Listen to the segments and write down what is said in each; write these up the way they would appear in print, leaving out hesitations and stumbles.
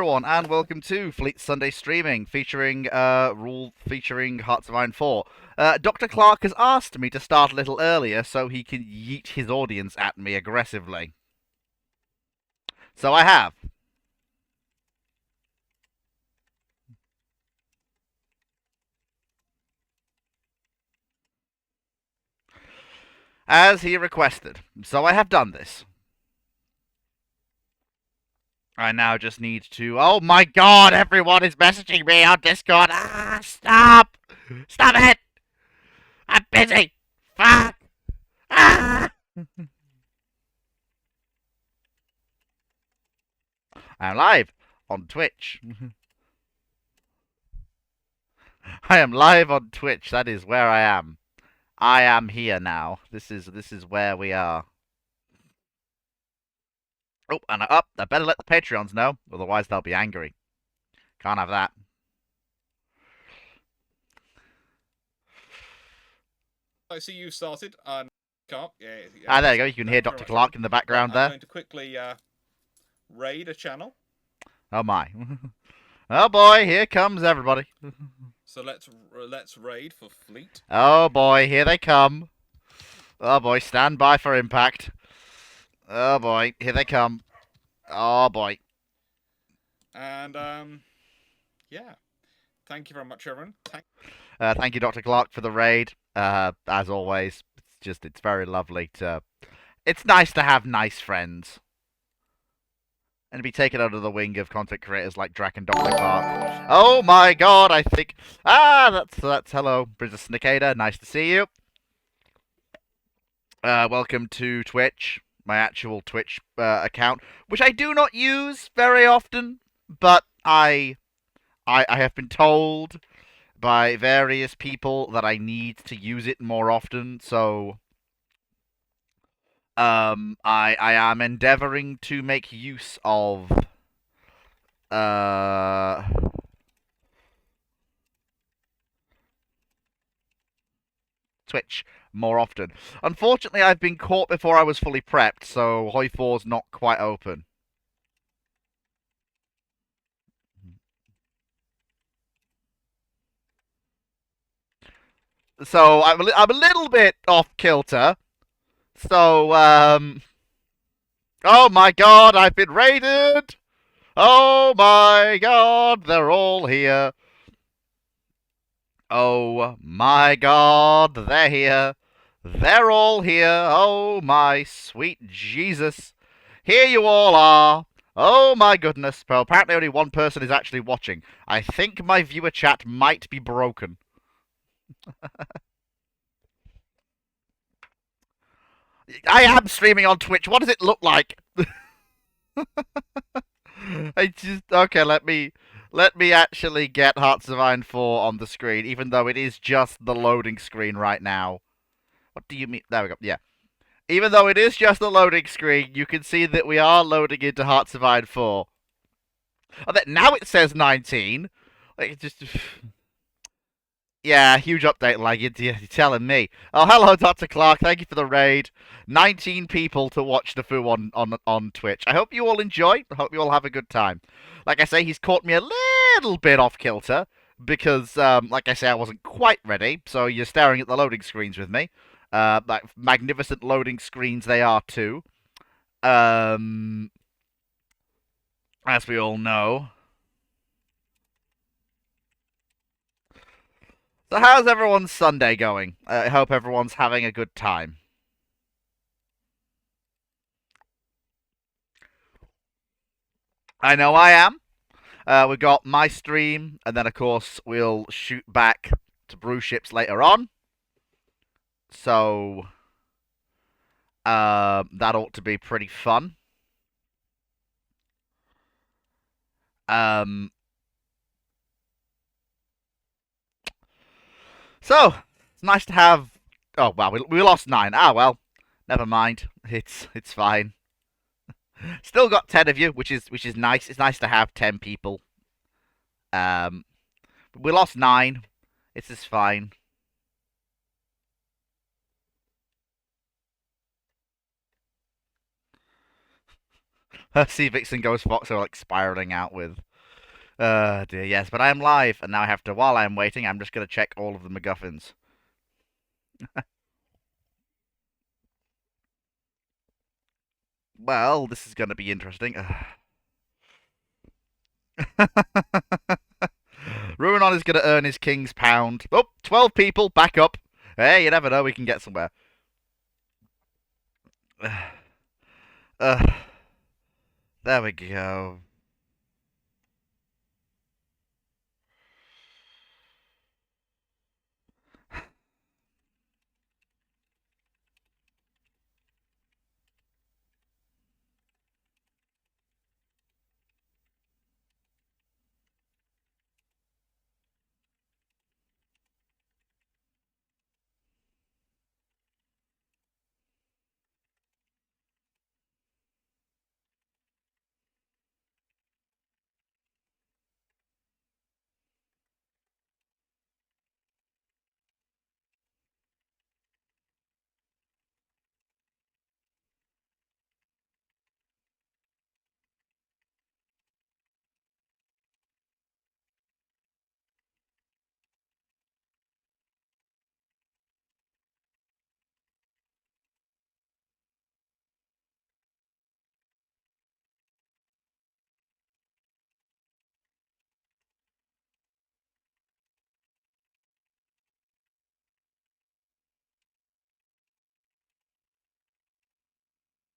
everyone, and welcome to Fleet Sunday Streaming, featuring Hearts of Iron 4. Dr. Clark has asked me to start a little earlier so he can yeet his audience at me aggressively. So I have. As he requested. So I have done this. I now just need to... Oh my god, everyone is messaging me on Discord. Ah, stop! Stop it! I'm busy! Fuck! Ah! I'm live on Twitch. I am live on Twitch. That is where I am. I am here now. This is where we are. Oh, and I better let the Patreons know, otherwise they'll be angry. Can't have that. I see you started. Can't. Yeah, there you go. You can hear Dr. Clark in the background there. I'm going to quickly raid a channel. Oh my. Oh boy, here comes everybody. So let's raid for Fleet. Oh boy, here they come. Oh boy, stand by for impact. Oh boy, here they come. Oh boy. And yeah. Thank you very much, everyone. Thank you, Dr. Clark, for the raid. As always, it's very lovely to. It's nice to have nice friends. And be taken under the wing of content creators like Drac and Dr. Clark. Oh my god, I think... that's hello, British Snicada, nice to see you. Welcome to Twitch, my actual Twitch account, which I do not use very often, but I have been told by various people that I need to use it more often, so... I am endeavoring to make use of Twitch more often. Unfortunately, I've been caught before I was fully prepped, so HOI IV's not quite open. So I'm a little bit off kilter. So oh my god, I've been raided! Oh my god, they're all here. Oh my god, they're here. They're all here. Oh my sweet Jesus. Here you all are. Oh my goodness. Well, apparently only one person is actually watching. I think my viewer chat might be broken. I am streaming on Twitch. What does it look like? Okay, let me actually get Hearts of Iron 4 on the screen, even though it is just the loading screen right now. What do you mean? There we go. Yeah. Even though it is just the loading screen, you can see that we are loading into Hearts of Iron 4. Oh, now it says 19. Like, it just... Yeah, huge update, like you're telling me. Oh, hello, Dr. Clark. Thank you for the raid. 19 people to watch the Foo on Twitch. I hope you all enjoy. I hope you all have a good time. Like I say, he's caught me a little bit off kilter because, like I say, I wasn't quite ready. So you're staring at the loading screens with me. Like magnificent loading screens they are too. As we all know. So how's everyone's Sunday going? I hope everyone's having a good time. I know I am. We've got my stream, and then of course we'll shoot back to Brew Ships later on. So that ought to be pretty fun. So it's nice to have. Oh well, we lost 9. Ah well, never mind. It's fine. Still got 10 of you, which is nice. It's nice to have 10 people. We lost 9. It's just fine. See Vixen goes Fox are like spiraling out with. Dear, yes, but I am live, and now I have to, while I'm waiting, I'm just going to check all of the MacGuffins. Well, this is going to be interesting. Ruinon is going to earn his king's pound. Oh, 12 people, back up. Hey, you never know, we can get somewhere. Uh, there we go.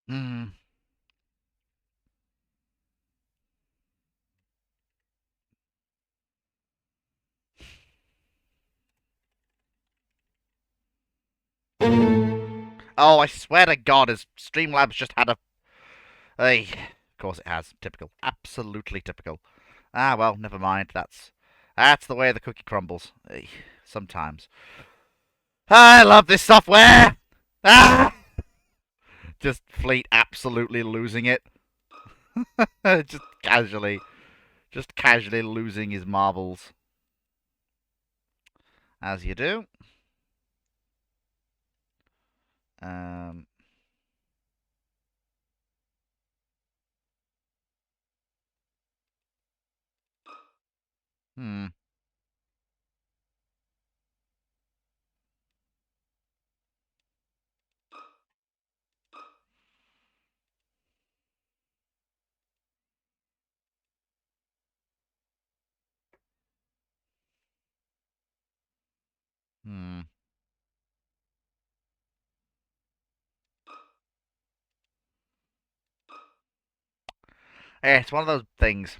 Hmm. Oh, I swear to God, has Streamlabs just had a... Hey, of course it has. Typical. Absolutely typical. Ah, well, never mind. That's the way the cookie crumbles. Hey, sometimes. I love this software! Ah! Just Fleet absolutely losing it. just casually. Just casually losing his marbles. As you do. Um... Hmm. Hmm. Yeah, it's one of those things.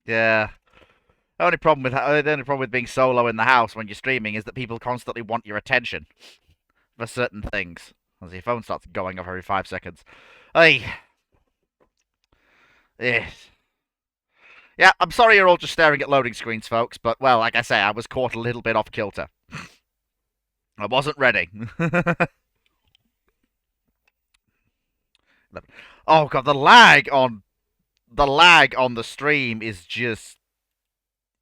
Yeah. The only problem with being solo in the house when you're streaming is that people constantly want your attention for certain things. As your phone starts going off every 5 seconds. Hey, yes. Yeah, I'm sorry you're all just staring at loading screens, folks, but, well, like I say, I was caught a little bit off kilter. I wasn't ready. Oh god, the lag on the stream is just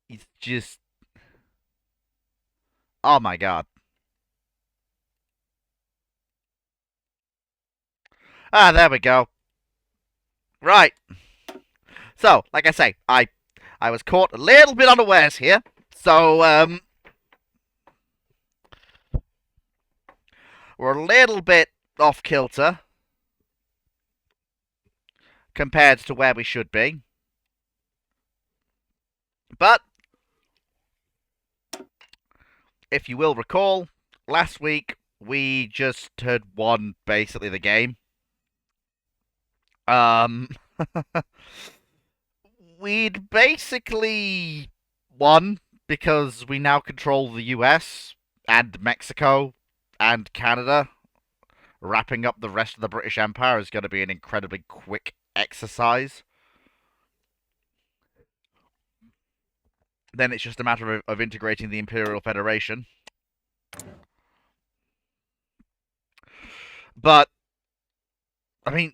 it's just oh my god. Ah, there we go. Right. So, like I say, I was caught a little bit unawares here. So, we're a little bit off kilter compared to where we should be. But if you will recall, last week we just had won basically the game. Um, we'd basically won because we now control the US and Mexico and Canada. Wrapping up the rest of the British Empire is going to be an incredibly quick exercise. then it's just a matter of integrating the Imperial Federation. But, I mean,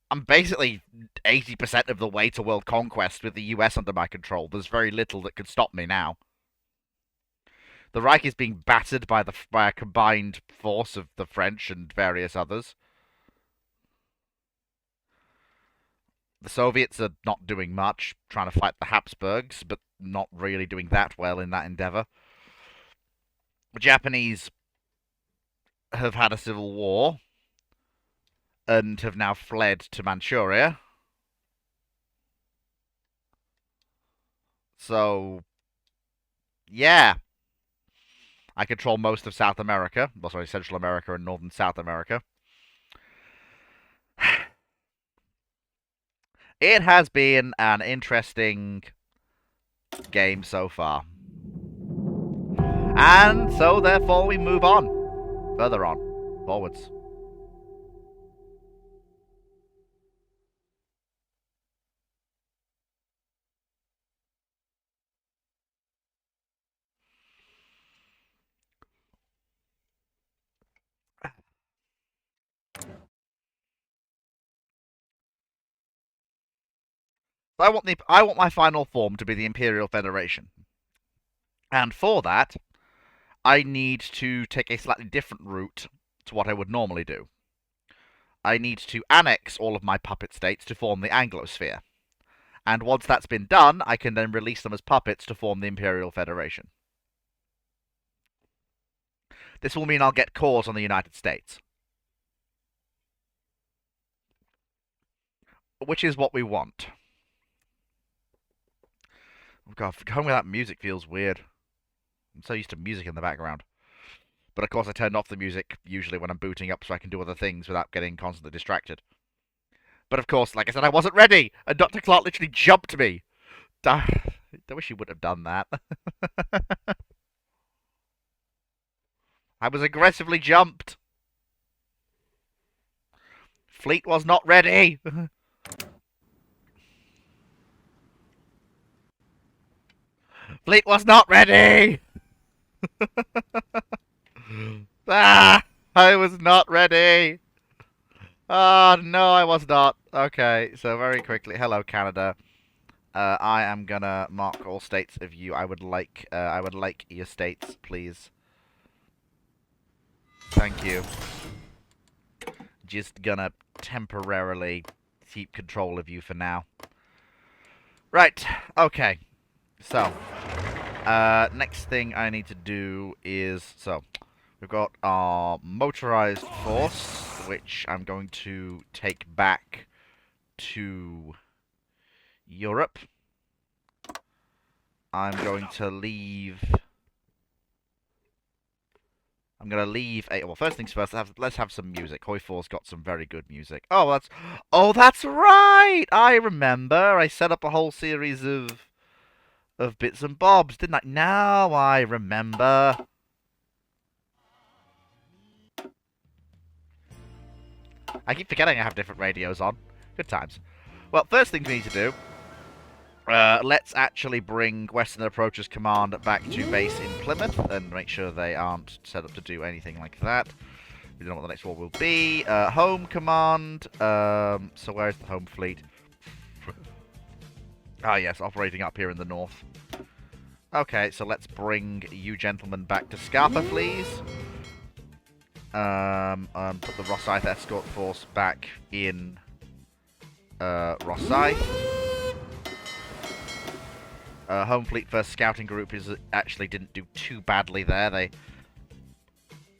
I'm basically 80% of the way to world conquest with the US under my control. There's very little that can stop me now. The Reich is being battered by a combined force of the French and various others. The Soviets are not doing much, trying to fight the Habsburgs, but not really doing that well in that endeavor. The Japanese have had a civil war and have now fled to Manchuria. So, yeah. I control most of South America, well, sorry, Central America and Northern South America. It has been an interesting game so far. And so, therefore, we move on. Further on. Forwards. I want my final form to be the Imperial Federation. And for that, I need to take a slightly different route to what I would normally do. I need to annex all of my puppet states to form the Anglosphere. And once that's been done, I can then release them as puppets to form the Imperial Federation. This will mean I'll get cores on the United States. Which is what we want. Oh God, going without music feels weird. I'm so used to music in the background. But of course I turned off the music usually when I'm booting up so I can do other things without getting constantly distracted. But of course, like I said, I wasn't ready, and Dr. Clark literally jumped me. I wish he would have done that. I was aggressively jumped. Fleet was not ready. Fleet was not ready. Ah, I was not ready. Oh, no, I was not. Okay, so very quickly. Hello, Canada. I am gonna mark all states of you. I would like your states, please. Thank you. Just gonna temporarily keep control of you for now. Right, okay. So, next thing I need to do is, so, we've got our motorized force, which I'm going to take back to Europe. I'm going to leave... I'm going to leave a... Well, first things first, let's have some music. HOI IV's got some very good music. Oh, that's right! I remember. I set up a whole series of bits and bobs, didn't I? Now I remember. I keep forgetting I have different radios on. Good times. Well, first thing we need to do, let's actually bring Western Approaches Command back to base in Plymouth and make sure they aren't set up to do anything like that. We don't know what the next war will be. Home Command. So where's the home fleet? Ah, yes, operating up here in the north. Okay, so let's bring you gentlemen back to Scapa, please. Put the Rosyth escort force back in Rosyth. Home Fleet First Scouting Group actually didn't do too badly there. They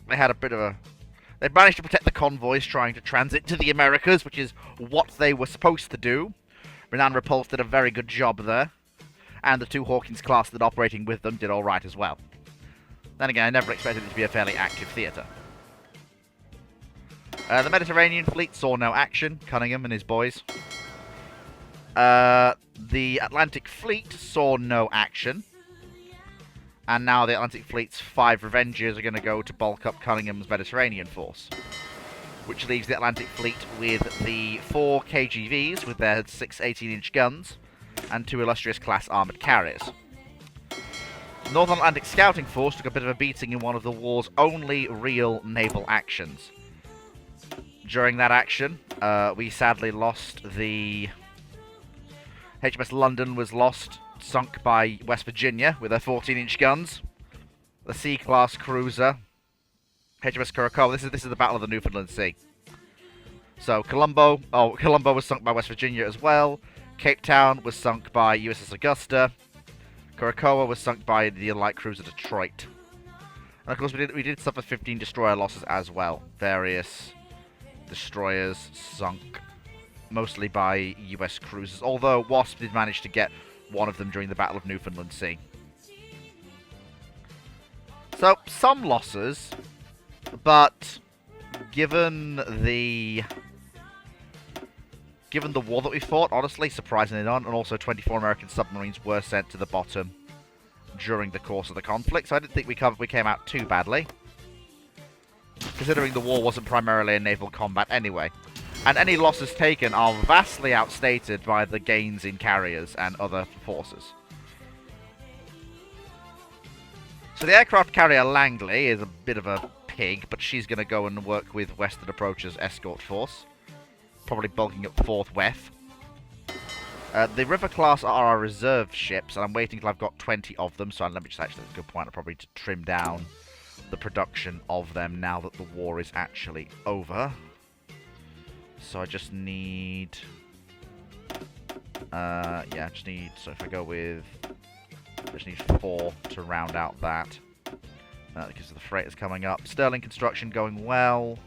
had a bit of a... They managed to protect the convoys trying to transit to the Americas, which is what they were supposed to do. Renan Repulse did a very good job there. And the two Hawkins class that operating with them did alright as well. Then again, I never expected it to be a fairly active theatre. The Mediterranean fleet saw no action. Cunningham and his boys. The Atlantic Fleet saw no action. And now the Atlantic Fleet's 5 Revengers are going to go to bulk up Cunningham's Mediterranean force. Which leaves the Atlantic Fleet with the 4 KGVs with their 6 18-inch guns. and 2 illustrious class armoured carriers. Northern Atlantic Scouting Force took a bit of a beating in one of the war's only real naval actions. During that action, we sadly lost the... HMS London was sunk by West Virginia with their 14-inch guns. The C-class cruiser, HMS Curaçao, this is the Battle of the Newfoundland Sea. So, Colombo was sunk by West Virginia as well. Cape Town was sunk by USS Augusta. Curaçao was sunk by the light cruiser Detroit. And of course, we did suffer 15 destroyer losses as well. Various destroyers sunk, mostly by US cruisers. Although Wasp did manage to get one of them during the Battle of Newfoundland Sea. So, some losses, but given the war that we fought, honestly, surprisingly none, and also 24 American submarines were sent to the bottom during the course of the conflict, so I didn't think we came out too badly, considering the war wasn't primarily a naval combat anyway. And any losses taken are vastly outstated by the gains in carriers and other forces. So the aircraft carrier Langley is a bit of a pig, but she's going to go and work with Western Approach's escort force. Probably bulking up 4th WEF. The River class are our reserve ships, and I'm waiting until I've got 20 of them, so let me just actually, that's a good point, I'll probably trim down the production of them now that the war is actually over. So I just need... so if I go with... I just need 4 to round out that. Because of the freighters coming up. Sterling construction going well.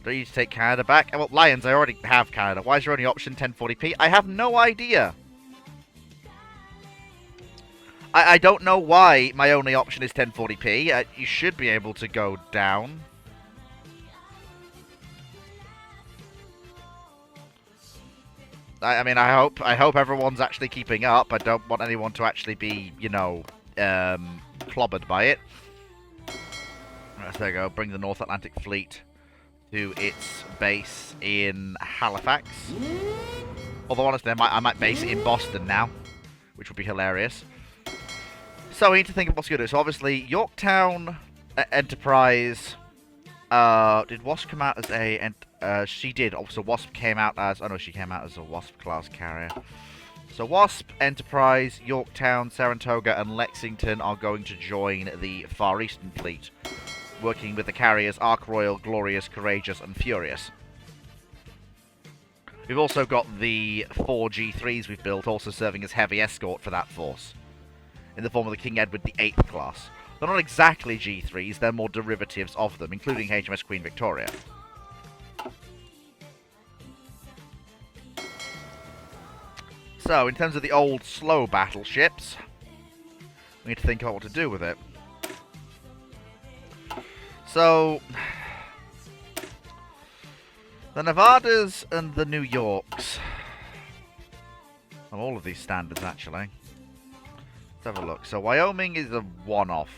Do you need to take Canada back? Well, Lions, I already have Canada. Why is your only option 1040p? I have no idea. I don't know why my only option is 1040p. You should be able to go down. I mean, I hope everyone's actually keeping up. I don't want anyone to actually be, you know, clobbered by it. Right, so there you go. Bring the North Atlantic Fleet to its base in Halifax. Although, honestly, I might base it in Boston now, which would be hilarious. So we need to think of what's going to do. So obviously, Yorktown Enterprise. Did Wasp come out as a... she did. Also, Wasp came out as... Oh, no, she came out as a Wasp-class carrier. So Wasp, Enterprise, Yorktown, Saratoga, and Lexington are going to join the Far Eastern Fleet, working with the carriers Ark Royal, Glorious, Courageous, and Furious. We've also got the 4 G3s we've built, also serving as heavy escort for that force, in the form of the King Edward VIII class. They're not exactly G3s, they're more derivatives of them, including HMS Queen Victoria. So, in terms of the old, slow battleships, we need to think about what to do with it. So, the Nevadas and the New Yorks. Well, all of these standards, actually. Let's have a look. So, Wyoming is a one-off.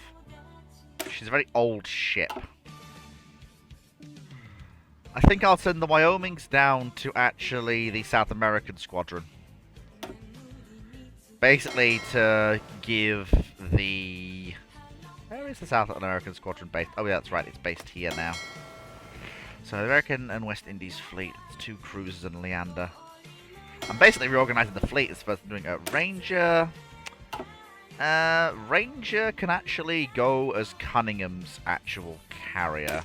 She's a very old ship. I think I'll send the Wyomings down to actually the South American Squadron. Basically to give the... Where is the South American Squadron based? Oh yeah, that's right, it's based here now. So the American and West Indies fleet, it's 2 cruisers and Leander. I'm basically reorganizing the fleet as opposed to doing a Ranger. Ranger can actually go as Cunningham's actual carrier.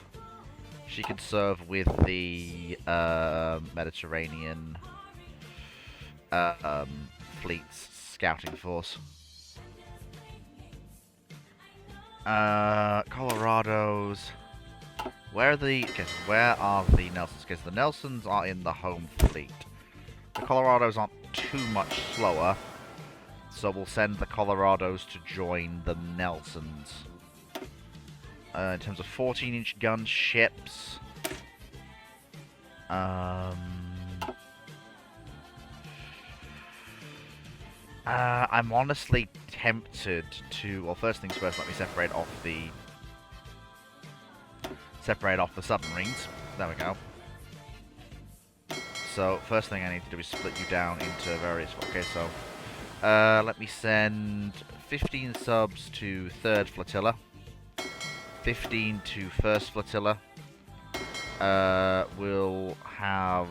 She can serve with the Mediterranean fleet's scouting force. Colorado's. Where are the Nelsons? Okay, so the Nelsons are in the home fleet. The Colorados aren't too much slower, so we'll send the Colorados to join the Nelsons. In terms of 14-inch gun ships, I'm honestly tempted to... Well, first things first, let me separate off the submarines. There we go. So first thing I need to do is split you down into various... Okay, so let me send 15 subs to 3rd Flotilla, 15 to 1st Flotilla. We'll have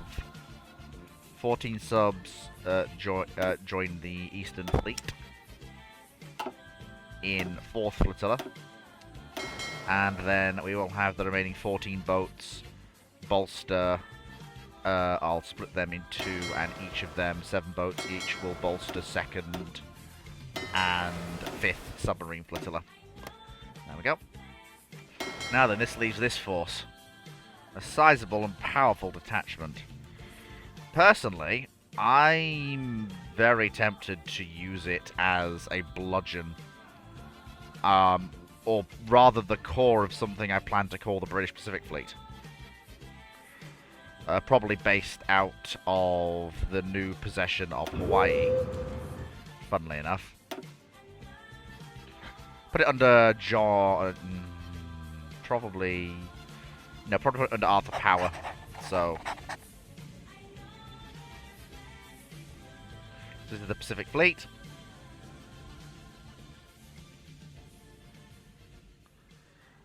14 subs join the Eastern Fleet in 4th Flotilla. And then we will have the remaining 14 boats bolster. I'll split them in 2, and each of them, 7 boats each, will bolster 2nd and 5th submarine flotilla. There we go. Now then, this leaves this force. A sizable and powerful detachment. Personally, I'm very tempted to use it as a bludgeon. Or rather the core of something I plan to call the British Pacific Fleet. Probably based out of the new possession of Hawaii, funnily enough. Put it under probably put it under Arthur Power. So this is the Pacific Fleet.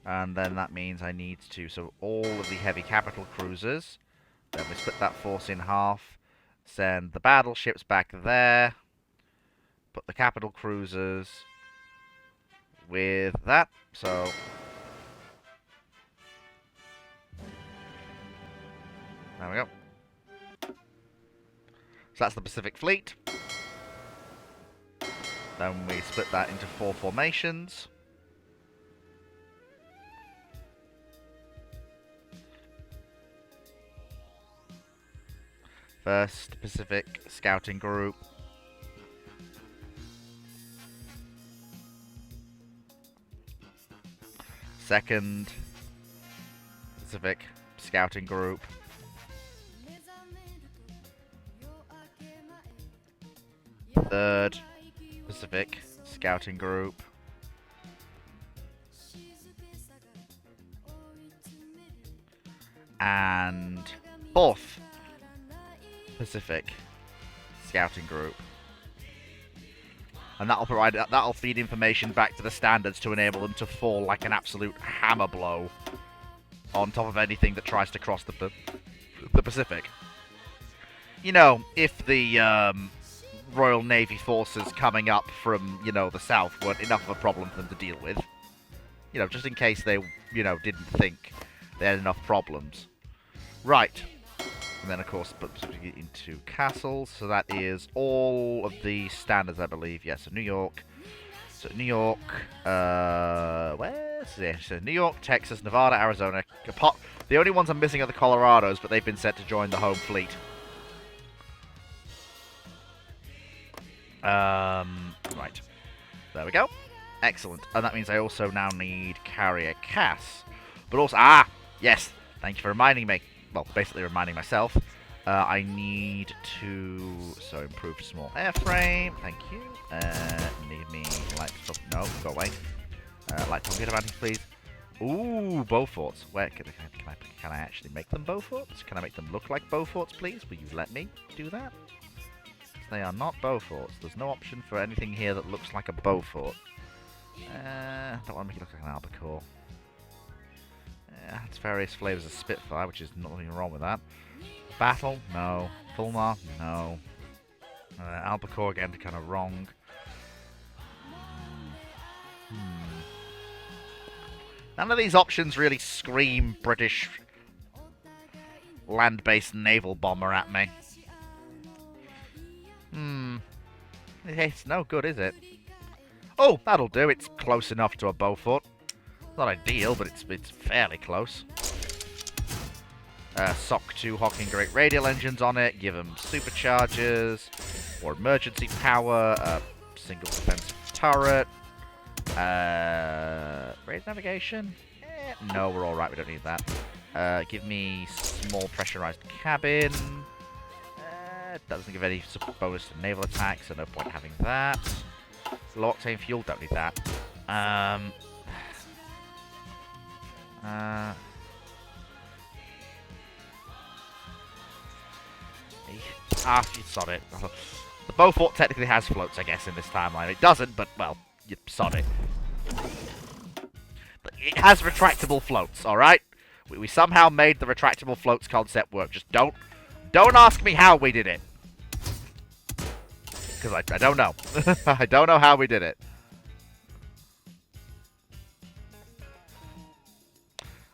And then that means I need to, so all of the heavy capital cruisers, then we split that force in half, send the battleships back there, put the capital cruisers with that, so there we go. So that's the Pacific Fleet. Then we split that into 4 formations. First Pacific Scouting Group. Second Pacific Scouting Group. Third Pacific Scouting Group. And 4th Pacific Scouting Group. And that'll feed information back to the standards to enable them to fall like an absolute hammer blow on top of anything that tries to cross the Pacific. You know, if the Royal Navy forces coming up from, the south weren't enough of a problem for them to deal with. Just in case they, didn't think they had enough problems. Right. And then, of course, into castles. So that is all of the standards, I believe. Yes, so New York. So New York, where's this? So New York, Texas, Nevada, Arizona. The only ones I'm missing are the Colorados, but they've been set to join the home fleet. Right. There we go. Excellent. And that means I also now need Carrier Cass. But also, yes, thank you for reminding me. Well, basically reminding myself. I need to, improve small airframe. Thank you. Need me light, no, go away. Light target advantage, please. Ooh, Beauforts. Where can I actually make them Beauforts? Can I make them look like Beauforts, please? Will you let me do that? They are not Beauforts. There's no option for anything here that looks like a Beaufort. Don't want to make it look like an albacore. It's various flavors of Spitfire, which is nothing wrong with that. Battle? No. Fulmar? No. Albacore again, kind of wrong. None of these options really scream British land-based naval bomber at me. It's no good, is it? Oh, that'll do. It's close enough to a Beaufort. Not ideal, but it's fairly close. SOC 2 Hawking Great Radial engines on it. Give them superchargers. Or emergency power. Single defensive turret. Raid navigation? No, we're alright. We don't need that. Give me small pressurized cabin. Doesn't give any bonus to naval attack, so no point having that. Low octane fuel, don't need that. You sod it. The Beaufort technically has floats, I guess, in this timeline. It doesn't, but, well, you sod it. But it has retractable floats, alright? We somehow made the retractable floats concept work. Just don't ask me how we did it. Because I don't know. I don't know how we did it.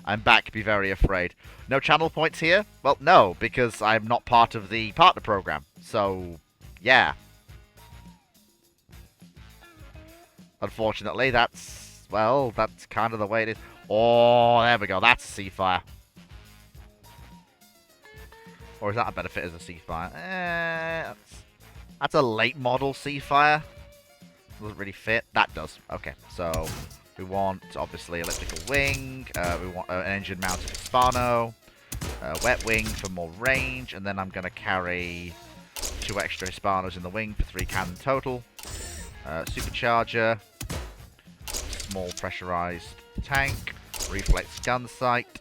I'm back, be very afraid. No channel points here? Well, no, because I'm not part of the partner program. So, yeah. Unfortunately, that's kind of the way it is. Oh, there we go. That's a Seafire. Or is that a better fit as a Seafire? That's a late model Seafire. Doesn't really fit. That does. Okay, so we want, obviously, elliptical wing. We want an engine-mounted Hispano. Wet wing for more range. And then I'm going to carry 2 extra Hispanos in the wing for 3 cannon total. Supercharger. Small pressurized tank. Reflex gun sight.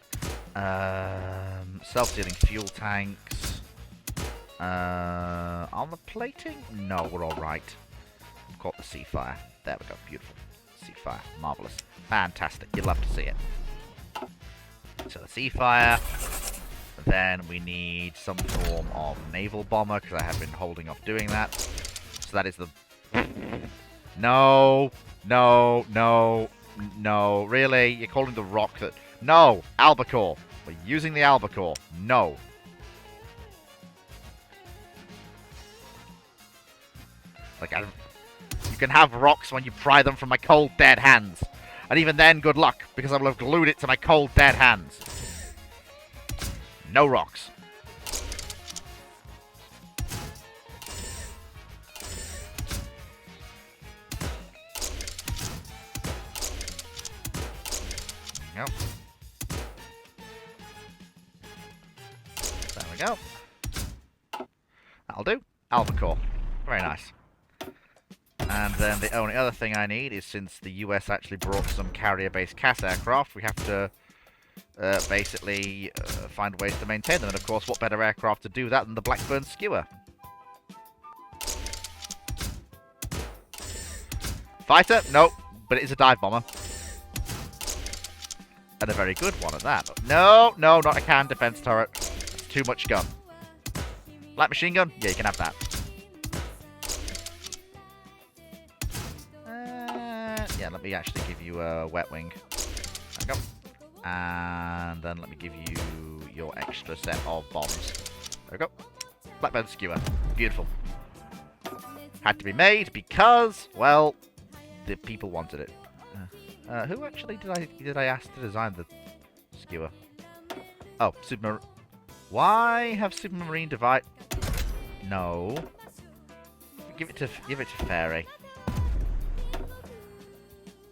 Self-sealing fuel tanks. Armor plating? No, we're alright. I've got the Seafire. There we go. Beautiful. Seafire. Marvellous. Fantastic. You'd love to see it. So the Seafire. Then we need some form of naval bomber, because I have been holding off doing that. So that is the... No. No. No. No. Really? You're calling the rock that... No! Albacore. We're using the Albacore. No. Like, you can have rocks when you pry them from my cold, dead hands. And even then, good luck, because I will have glued it to my cold, dead hands. No rocks. Yep. There we go. That'll do. Albacore. Very nice. And then the only other thing I need is, since the US actually brought some carrier-based CAS aircraft, we have to basically find ways to maintain them. And of course, what better aircraft to do that than the Blackburn Skewer? Fighter? Nope. But it is a dive bomber. And a very good one at that. No, no, not a can defense turret. It's too much gun. Light machine gun? Yeah, you can have that. Yeah, let me actually give you a wet wing. There we go. And then let me give you your extra set of bombs. There we go. Blackburn Skewer. Beautiful. Had to be made because, well, the people wanted it. Who actually did I ask to design the Skewer? Oh, Supermarine. Why have Supermarine divide? No. Give it to Fairy.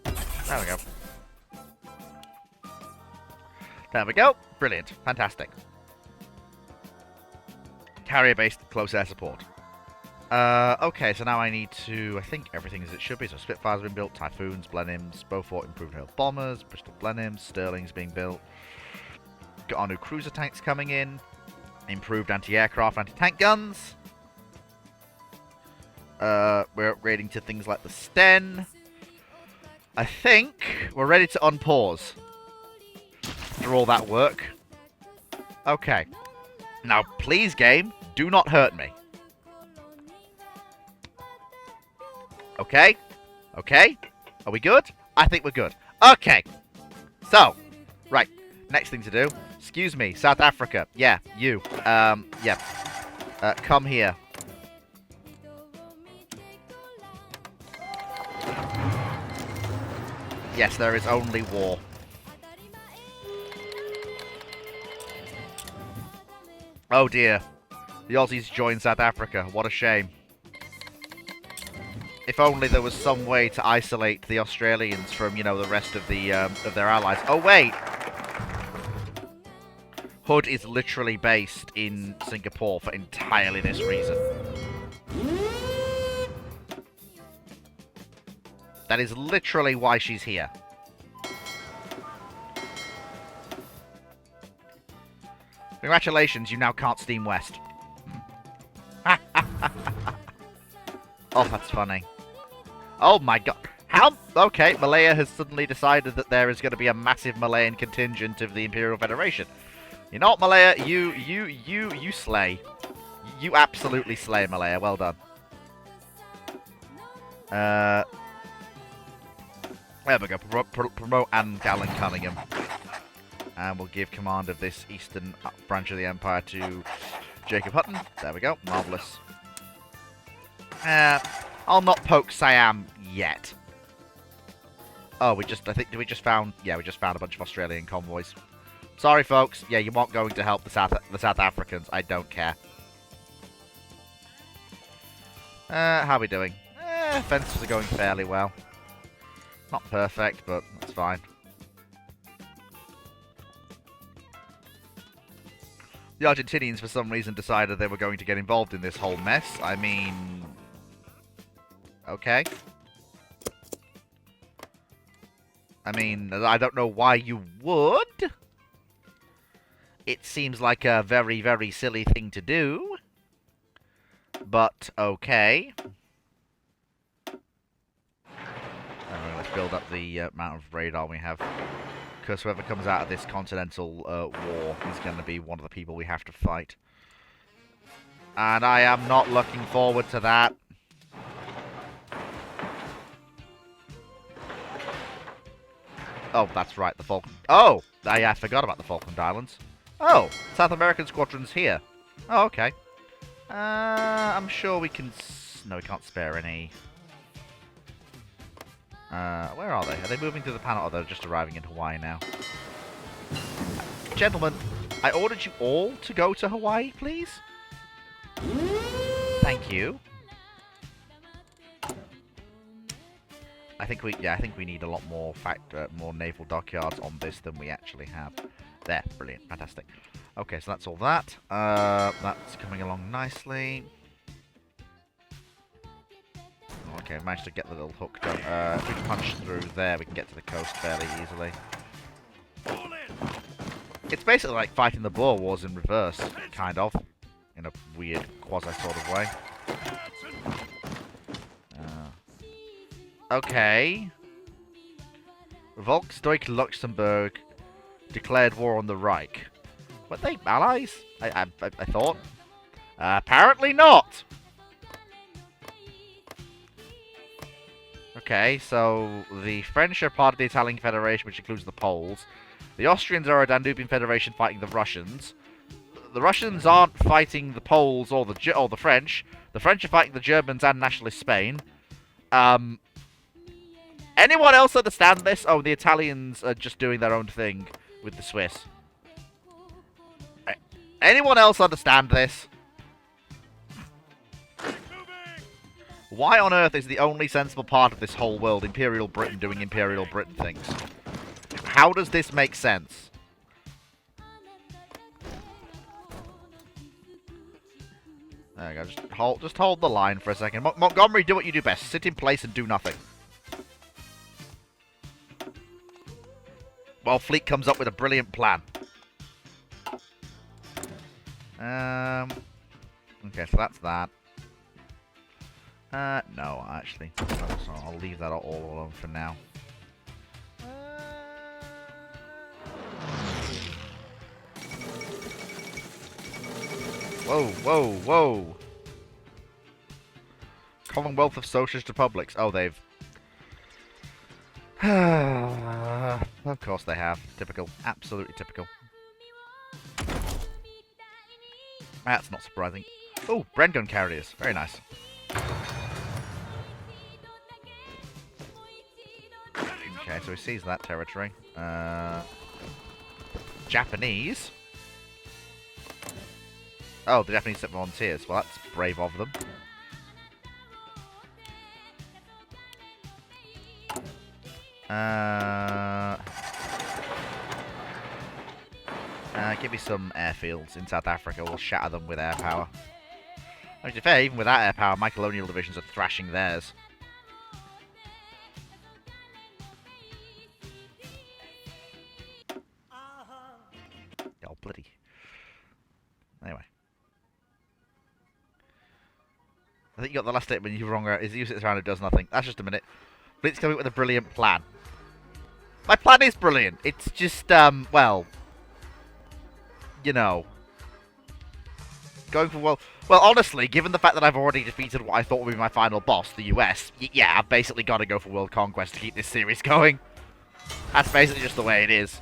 There we go. There we go. Brilliant. Fantastic. Carrier-based close air support. Okay, so now I need to... I think everything as it should be. So Spitfires have been built, Typhoons, Blenheims, Beaufort improved hail bombers, Bristol Blenheims, Stirling's being built. Got our new cruiser tanks coming in. Improved anti-aircraft, anti-tank guns. We're upgrading to things like the Sten. I think we're ready to unpause. After all that work. Okay. Now, please, game, do not hurt me. Okay? Okay? Are we good? I think we're good. Okay. So, right. Next thing to do. Excuse me, South Africa. Yeah, you. Yeah. Come here. Yes, there is only war. Oh dear. The Aussies joined South Africa. What a shame. If only there was some way to isolate the Australians from, you know, the rest of the of their allies. Oh wait. Hood is literally based in Singapore for entirely this reason. That is literally why she's here. Congratulations, you now can't steam west. Oh, that's funny. Oh my god. How? Okay, Malaya has suddenly decided that there is going to be a massive Malayan contingent of the Imperial Federation. You know what, Malaya? You slay. You absolutely slay, Malaya. Well done. There we go. Promote Anne Gallen Cunningham. And we'll give command of this eastern branch of the Empire to Jacob Hutton. There we go. Marvellous. I'll not poke Siam yet. Oh, we just found a bunch of Australian convoys. Sorry, folks. Yeah, you weren't going to help the South Africans. I don't care. How are we doing? Fences are going fairly well. Not perfect, but that's fine. The Argentinians, for some reason, decided they were going to get involved in this whole mess. I mean... Okay. I mean, I don't know why you would. It seems like a very, very silly thing to do. But, okay. Let's build up the amount of radar we have. Because whoever comes out of this continental war is going to be one of the people we have to fight. And I am not looking forward to that. Oh, that's right, the Falkland... Oh! I forgot about the Falkland Islands. Oh! South American squadron's here. Oh, okay. I'm sure we can... No, we can't spare any... where are they? Are they moving through the panel? Oh, they're just arriving in Hawaii now. Gentlemen, I ordered you all to go to Hawaii, please. Thank you. I think we need a lot more more naval dockyards on this than we actually have. There, brilliant, fantastic. Okay, so that's all that. That's coming along nicely. Okay, managed to get the little hook done. If we can punch through there, we can get to the coast fairly easily. It's basically like fighting the Boer Wars in reverse, kind of. In a weird, quasi sort of way. Okay. Volksdeutsch Luxembourg declared war on the Reich. Were they allies? I thought. Apparently not! Okay, so the French are part of the Italian Federation, which includes the Poles. The Austrians are a Danubian Federation fighting the Russians. The Russians aren't fighting the Poles or the French. The French are fighting the Germans and nationalist Spain. Anyone else understand this? Oh, the Italians are just doing their own thing with the Swiss. Anyone else understand this? Why on earth is the only sensible part of this whole world Imperial Britain doing Imperial Britain things? How does this make sense? There we go. Just hold the line for a second. Montgomery, do what you do best. Sit in place and do nothing. While Fleet comes up with a brilliant plan. Okay, so that's that. No, actually. So I'll leave that all alone for now. Whoa, whoa, whoa! Commonwealth of Socialist Republics. Oh, they've... Of course they have. Typical. Absolutely typical. That's not surprising. Oh, Bren gun carriers. Very nice. Okay, so he sees that territory. Japanese. Oh, the Japanese sent volunteers. Well, that's brave of them. Give me some airfields in South Africa. We'll shatter them with air power. I mean, to be fair, even without air power, my colonial divisions are thrashing theirs. Oh, bloody. Anyway. I think you got the last statement you were wrong. Is he sits around and does nothing. That's just a minute. Fleet's coming up with a brilliant plan. My plan is brilliant. It's just, well, you know, going for well, honestly, given the fact that I've already defeated what I thought would be my final boss, the US, yeah, I've basically got to go for world conquest to keep this series going. That's basically just the way it is.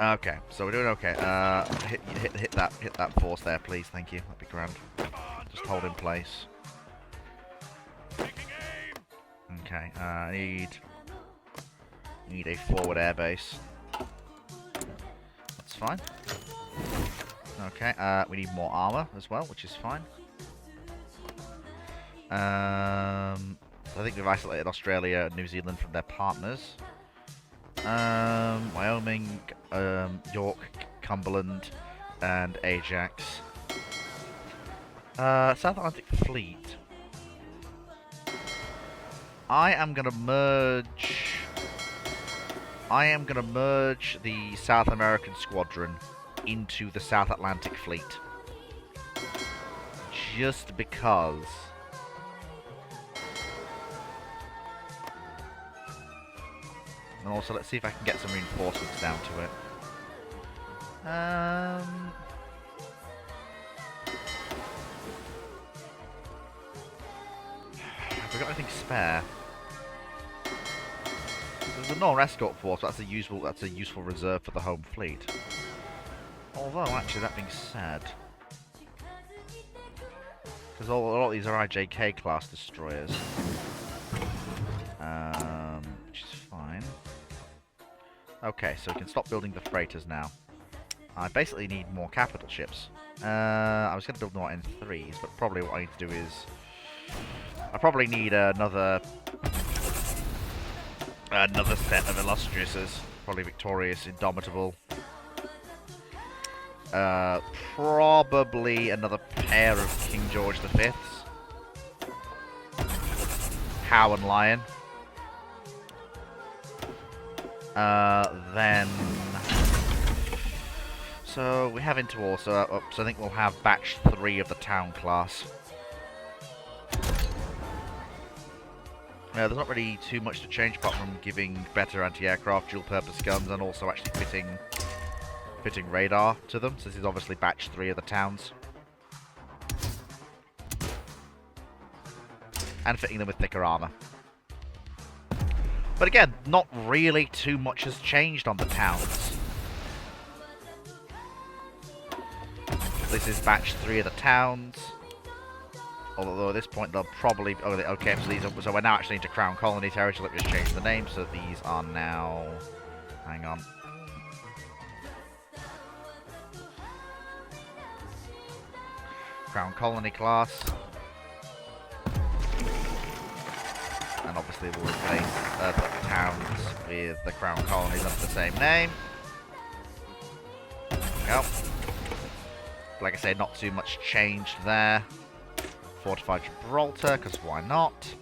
Okay, so we're doing okay. Hit that force there, please. Thank you. That'd be grand. Just hold in place. Okay, need a forward air base. That's fine. Okay, we need more armor as well, which is fine. I think we've isolated Australia and New Zealand from their partners. Wyoming, York, Cumberland, and Ajax. South Atlantic Fleet. I am gonna merge the South American Squadron into the South Atlantic Fleet. Just because. And also, let's see if I can get some reinforcements down to it. Have we got anything spare? There's a Northern Escort Force, but that's a useful reserve for the home fleet. Although, actually, that being said, because a lot of these are IJK class destroyers, which is fine. Okay, so we can stop building the freighters now. I basically need more capital ships. I was going to build more N3s, but probably what I need to do is I probably need another set of illustriouses. Probably victorious, indomitable. Probably another pair of King George V's. Howe and Lion. Then... So, we have into also up, so I think we'll have batch 3 of the town class. There's not really too much to change apart from giving better anti-aircraft, dual-purpose guns, and also actually fitting radar to them. So this is obviously batch 3 of the towns. And fitting them with thicker armor. But again, not really too much has changed on the towns. This is batch 3 of the towns. Although at this point they'll probably... Oh, okay, so we're now actually into Crown Colony territory. Let me just change the name. So these are now... Hang on. Crown Colony class. And obviously we'll replace the towns with the Crown Colonies under the same name. There we go. Like I say, not too much changed there. Fortified Gibraltar, because why not?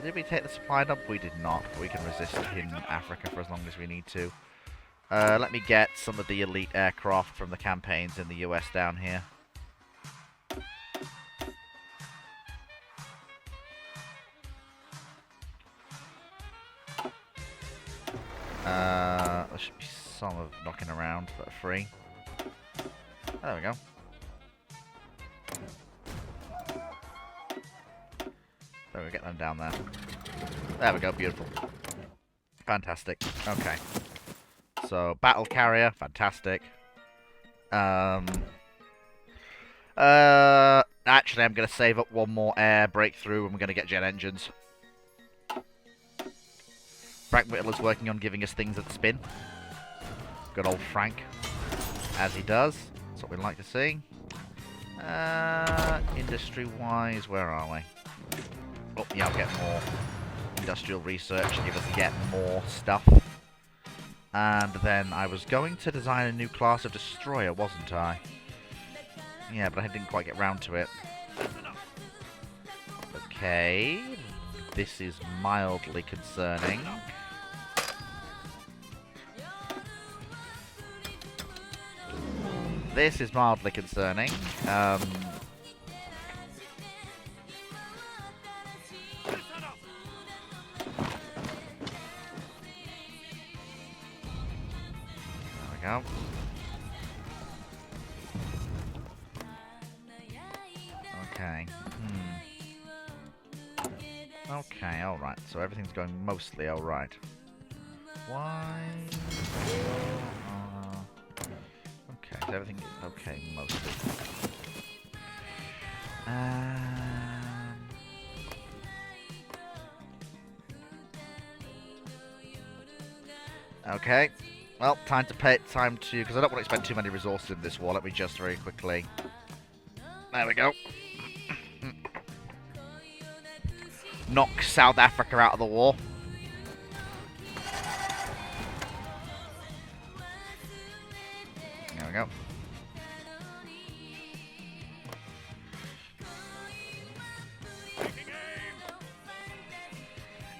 Did we take the supply dump? We did not, but we can resist in Africa for as long as we need to. Let me get some of the elite aircraft from the campaigns in the US down here. There should be some of knocking around that are free. There we go. So we get them down there. There we go, beautiful. Fantastic. Okay. So, battle carrier, fantastic. Actually, I'm going to save up one more air breakthrough and we're going to get jet engines. Frank Whittler's working on giving us things that spin. Good old Frank. As he does. That's what we like to see. Industry-wise, where are we? Oh, yeah, I'll get more industrial research and give us yet more stuff. And then I was going to design a new class of destroyer, wasn't I? Yeah, but I didn't quite get round to it. Okay. This is mildly concerning. this is mildly concerning. There we go. Okay. Okay, alright. So everything's going mostly alright. Why? Okay, so everything is okay mostly. Okay. Well, time to, because I don't want to spend too many resources in this war. Let me just very quickly. There we go. Knock South Africa out of the war. There we go.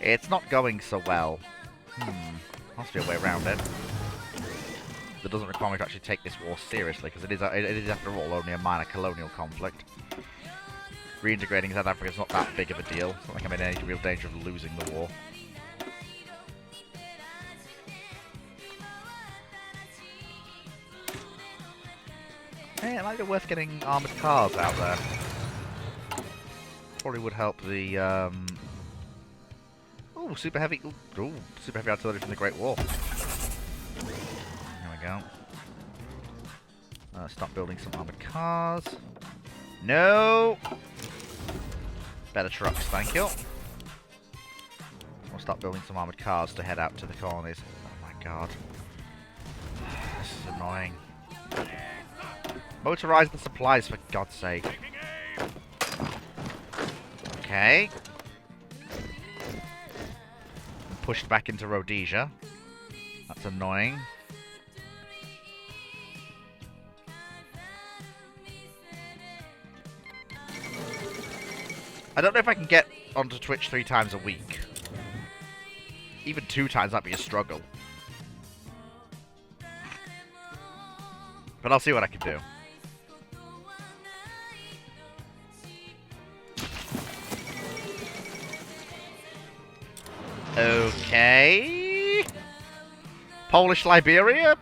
It's not going so well. Must be a way around it. That doesn't require me to actually take this war seriously, because it is after all only a minor colonial conflict. Reintegrating South Africa is not that big of a deal. It's not like I'm in any real danger of losing the war. Hey, it might be worth getting armoured cars out there. Probably would help the, Ooh, super heavy artillery from the Great War. There we go. Stop building some armoured cars. No! Better trucks, thank you. We'll start building some armoured cars to head out to the colonies. Oh my god. This is annoying. Motorise the supplies, for God's sake. Okay. Pushed back into Rhodesia. That's annoying. I don't know if I can get onto Twitch 3 times a week. Even 2 times might be a struggle. But I'll see what I can do. Okay. Polish Liberia?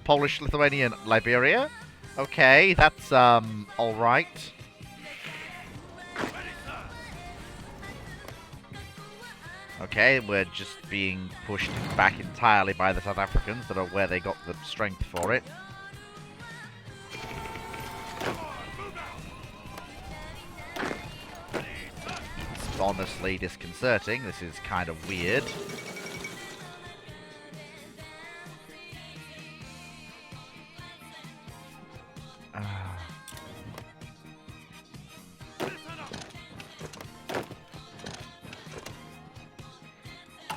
Polish Lithuanian Liberia? Okay, that's alright. Okay, we're just being pushed back entirely by the South Africans that are where they got the strength for it. It's honestly disconcerting. This is kind of weird.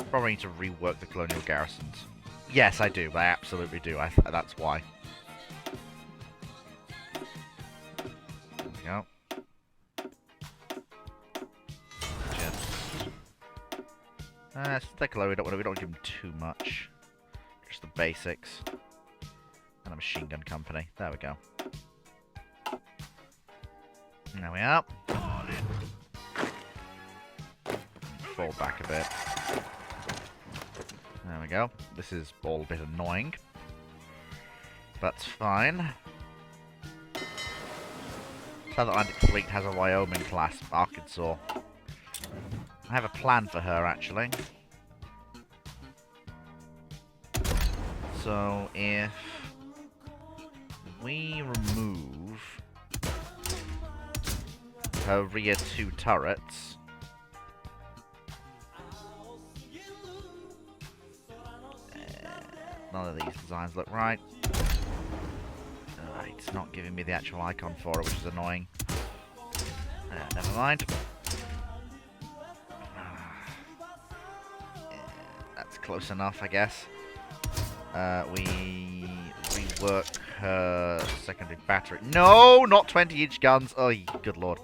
Probably need to rework the colonial garrisons. Yes, I do. I absolutely do. That's why. There we go. Just take a load. We don't give them too much. Just the basics. And a machine gun company. There we go. There we are. Fall back a bit. There we go. This is all a bit annoying. That's fine. South Atlantic Fleet has a Wyoming-class Arkansas. I have a plan for her, actually. So, if we remove her rear 2 turrets... None of these designs look right. It's not giving me the actual icon for it, which is annoying. Never mind. That's close enough, I guess. We rework her secondary battery. No, not 20-inch guns. Oh, good lord.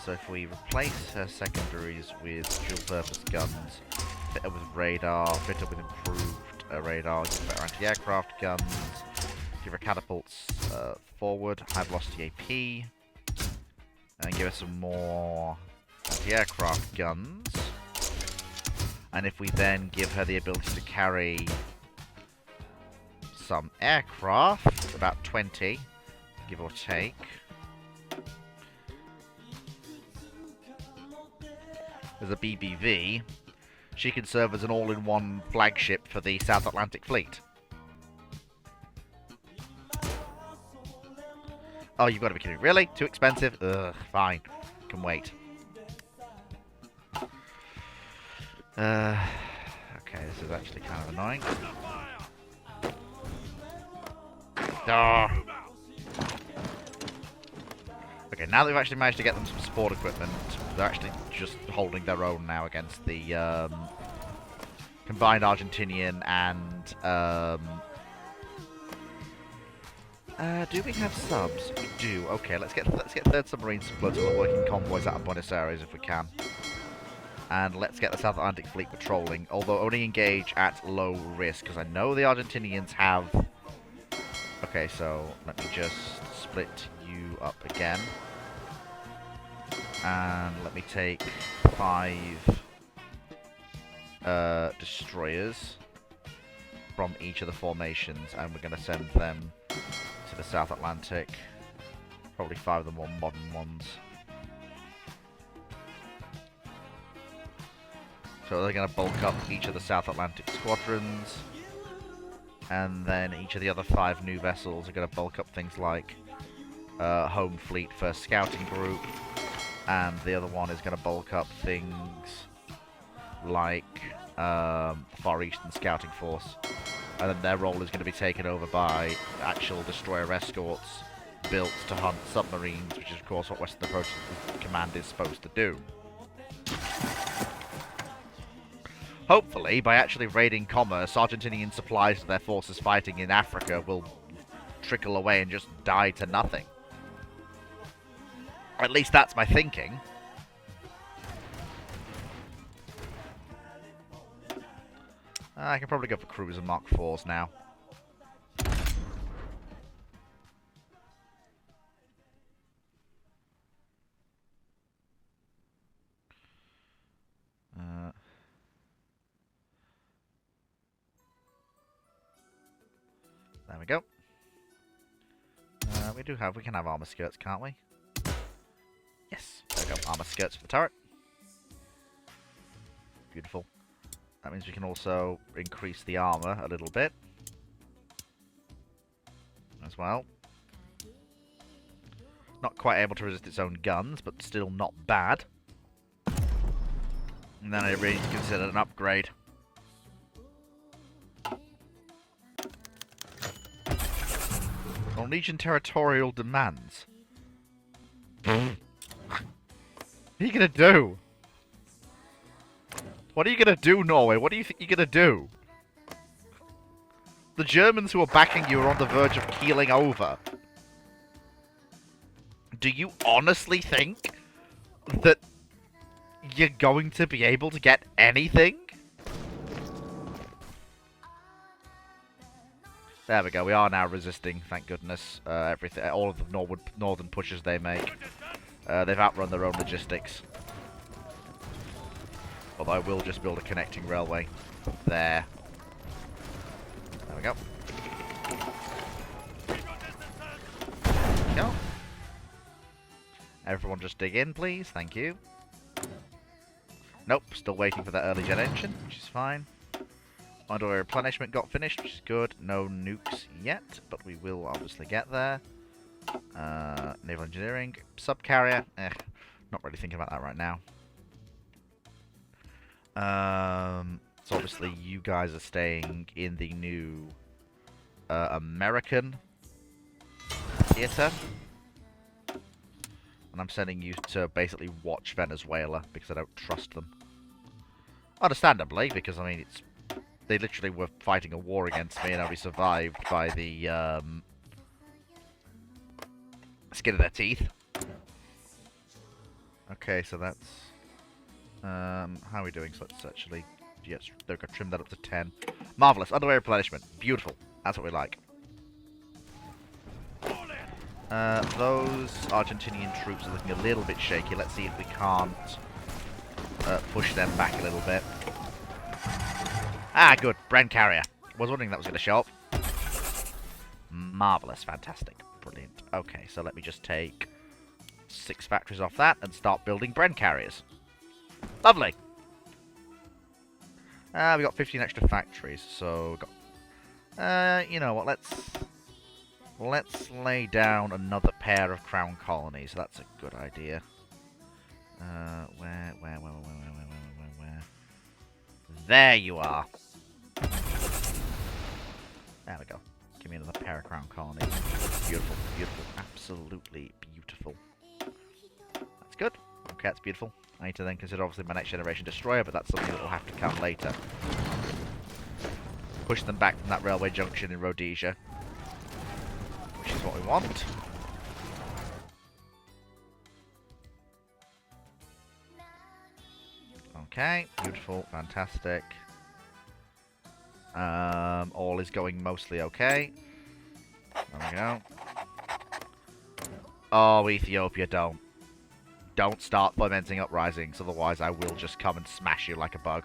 So if we replace her secondaries with dual-purpose guns, fit her with radar, fit her with improved radar, give her anti-aircraft guns, give her catapults forward, high velocity AP, and give her some more anti-aircraft guns. And if we then give her the ability to carry some aircraft, about 20, give or take. As a BBV, she can serve as an all-in-one flagship for the South Atlantic Fleet. Oh, you've got to be kidding me. Really? Too expensive? Ugh, fine. Can wait. Okay, this is actually kind of annoying. Ah. Okay, now that we've actually managed to get them some support equipment, they're actually just holding their own now against the combined Argentinian and do we have subs? We do. Okay, let's get third submarines to float to the working convoys out of Buenos Aires if we can. And let's get the South Atlantic Fleet patrolling, although only engage at low risk, because I know the Argentinians have... Okay, so let me just split you up again. And let me take 5 destroyers from each of the formations, and we're going to send them to the South Atlantic. Probably 5 of the more modern ones. So they're going to bulk up each of the South Atlantic squadrons, and then each of the other 5 new vessels are going to bulk up things like Home Fleet First Scouting Group, and the other one is going to bulk up things like Far Eastern Scouting Force, and then their role is going to be taken over by actual destroyer escorts built to hunt submarines, which is of course what Western Approach Command is supposed to do. Hopefully, by actually raiding commerce, Argentinian supplies to their forces fighting in Africa will trickle away and just die to nothing. At least that's my thinking. I can probably go for cruiser Mark 4s now. There we go. We can have armor skirts, can't we? Yes, there we go, armor skirts for the turret. Beautiful. That means we can also increase the armor a little bit as well. Not quite able to resist its own guns, but still not bad. And then it really is considered an upgrade. Norwegian territorial demands. What are you gonna do? What are you gonna do, Norway? What do you think you're gonna do? The Germans who are backing you are on the verge of keeling over. Do you honestly think that you're going to be able to get anything? There we go. We are now resisting, thank goodness. Everything, all of the northern pushes they make. They've outrun their own logistics. Although I will just build a connecting railway there. There we go. There we go. Everyone just dig in, please. Thank you. Nope, still waiting for that early jet engine, which is fine. Underway replenishment got finished, which is good. No nukes yet, but we will obviously get there. Naval engineering, subcarrier. Not really thinking about that right now. So obviously you guys are staying in the new American theater. And I'm sending you to basically watch Venezuela because I don't trust them. Understandably, because I mean they literally were fighting a war against me and only survived by the skin of their teeth. Okay, so that's how are we doing? So let's actually Yes, they've got trimmed that up to 10. Marvelous. Underway replenishment. Beautiful. That's what we like. Those Argentinian troops are looking a little bit shaky. Let's see if we can't push them back a little bit. Ah, good. Bren carrier. Was wondering that was going to show up. Marvelous. Fantastic. Brilliant. Okay, so let me just take 6 factories off that and start building Bren carriers. Lovely. We got 15 extra factories, so you know what? Let's lay down another pair of crown colonies. That's a good idea. Where? There you are. There we go. Give me another pair of crown colonies. Beautiful, beautiful, absolutely beautiful. That's good. Okay, that's beautiful. I need to then consider obviously my next generation destroyer, but that's something that will have to come later. Push them back from that railway junction in Rhodesia, which is what we want. Okay, beautiful, fantastic. All is going mostly okay. There we go. Oh, Ethiopia, don't. Don't start fomenting uprisings, otherwise I will just come and smash you like a bug.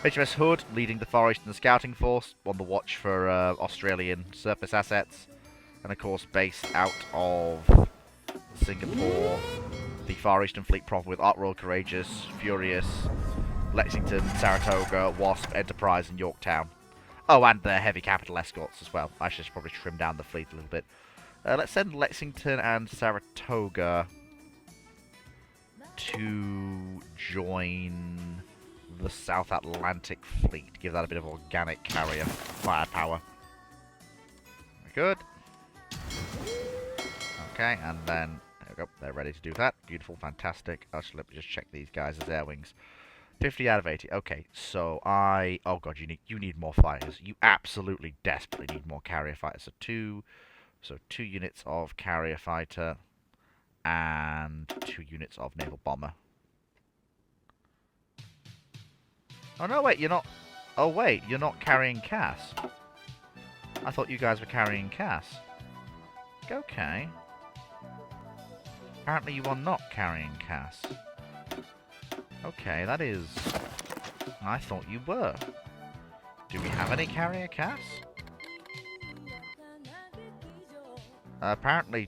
HMS Hood, leading the Far Eastern Scouting Force, on the watch for Australian surface assets. And of course, based out of Singapore, the Far Eastern Fleet proper with Art Royal Courageous, Furious, Lexington, Saratoga, Wasp, Enterprise, and Yorktown. Oh, and the heavy capital escorts as well. I should probably trim down the fleet a little bit. Let's send Lexington and Saratoga to join the South Atlantic Fleet. Give that a bit of organic carrier firepower. Good. Okay, and then there we go. They're ready to do that. Beautiful, fantastic. Actually, let me just check these guys as air wings. 50 out of 80. Okay, so oh god, you need more fighters. You absolutely desperately need more carrier fighters. So 2 units of carrier fighter and 2 units of naval bomber. Oh no, wait, you're not. Oh wait, you're not carrying Cass. I thought you guys were carrying Cass. Okay. Apparently you are not carrying Cass. Okay, that is... I thought you were. Do we have any carrier Cass? Apparently...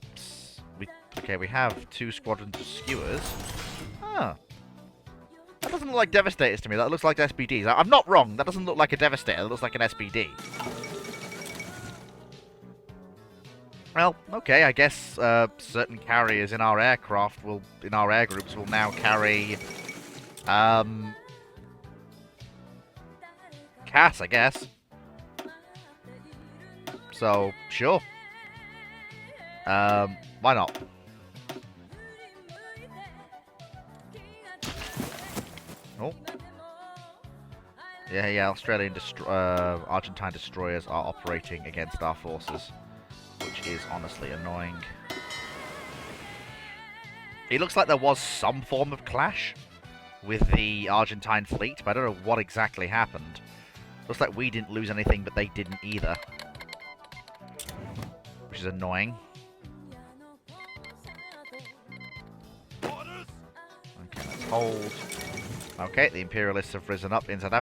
we have 2 squadrons of skewers. Ah. That doesn't look like Devastators to me. That looks like SBDs. I'm not wrong. That doesn't look like a Devastator. That looks like an SBD. Well, okay, I guess certain carriers in our aircraft will, in our air groups, will now carry, Cass, I guess. So, sure. Why not? Oh. Yeah, Australian Argentine destroyers are operating against our forces, which is honestly annoying. It looks like there was some form of clash with the Argentine fleet, but I don't know what exactly happened. Looks like we didn't lose anything, but they didn't either, which is annoying. Okay, let's hold. Okay, the Imperialists have risen up into that.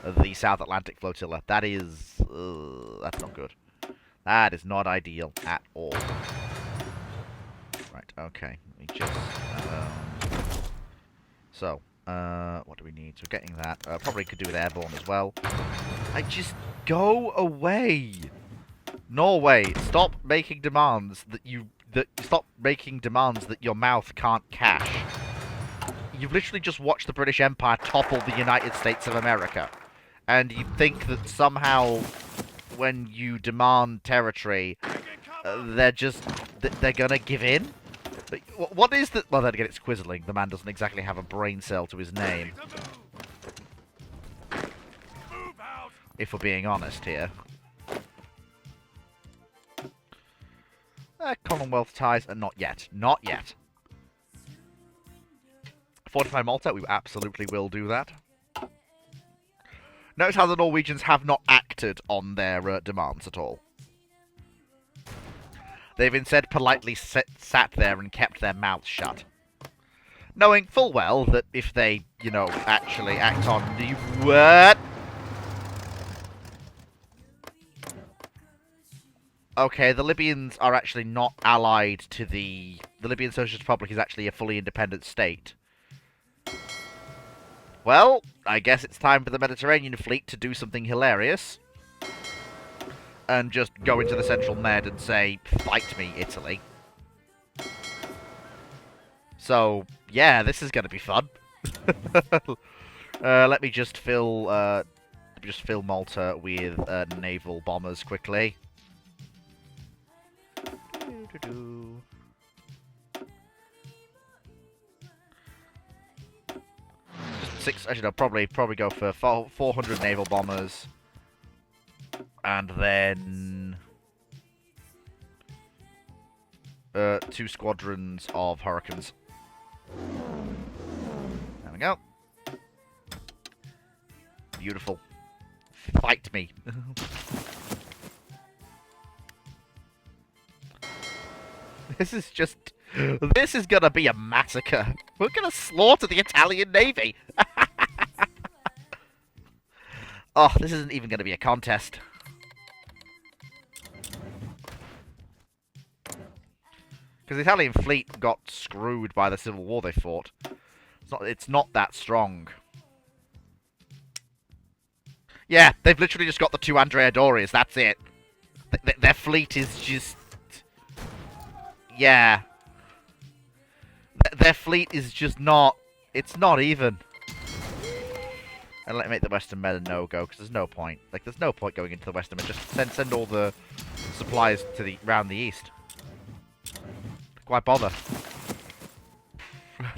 the South Atlantic flotilla. That is... that's not good. That is not ideal at all. Right, okay. Let me just... so, what do we need? So getting that. Probably could do with airborne as well. I just... Go away! Norway, stop making demands that you... Stop making demands that your mouth can't cash. You've literally just watched the British Empire topple the United States of America. And you think that somehow, when you demand territory, they're just... they're gonna give in? What is the... Well, then again, it's Quisling. The man doesn't exactly have a brain cell to his name. If we're being honest here. Commonwealth ties, not yet. Not yet. Fortify Malta, we absolutely will do that. Notice how the Norwegians have not acted on their demands at all. They've instead politely sat there and kept their mouths shut. Knowing full well that if they, you know, actually act on the... What? Okay, the Libyans are actually not allied to the... The Libyan Socialist Republic is actually a fully independent state. Well, I guess it's time for the Mediterranean fleet to do something hilarious. And just go into the Central Med and say, fight me, Italy. So, yeah, this is going to be fun. Let me just fill Malta with naval bombers quickly. Actually, no, probably go for 400 naval bombers, and then 2 squadrons of Hurricanes. There we go. Beautiful. Fight me. This is gonna be a massacre. We're gonna slaughter the Italian Navy. Oh, this isn't even gonna be a contest. Because the Italian fleet got screwed by the civil war they fought. It's not that strong. Yeah, they've literally just got the 2 Andrea Dorias, that's it. Their fleet is just... Yeah. Their fleet is just not... It's not even. And let me make the Western Med a no-go, because there's no point. Like, there's no point going into the Western Med. Just send all the supplies to round the east. Why bother?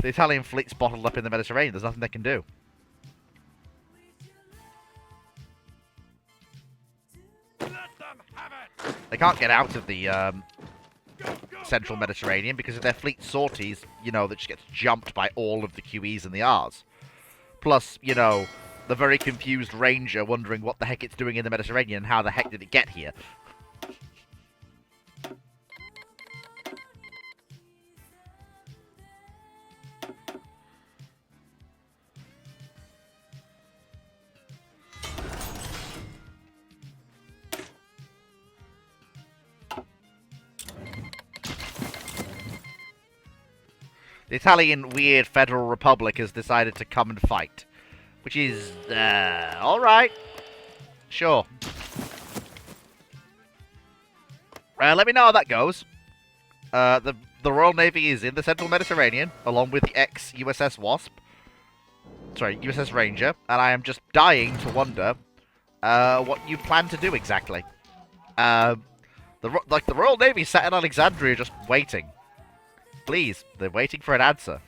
The Italian fleet's bottled up in the Mediterranean. There's nothing they can do. They can't get out of the central Mediterranean because if their fleet sorties, you know, that just gets jumped by all of the QEs and the Rs. Plus, you know, the very confused Ranger wondering what the heck it's doing in the Mediterranean and how the heck did it get here. The Italian weird Federal Republic has decided to come and fight. Which is, alright. Sure. Let me know how that goes. The Royal Navy is in the Central Mediterranean, along with the ex-USS Wasp. Sorry, USS Ranger. And I am just dying to wonder what you plan to do exactly. The Royal Navy sat in Alexandria just waiting. Please, they're waiting for an answer.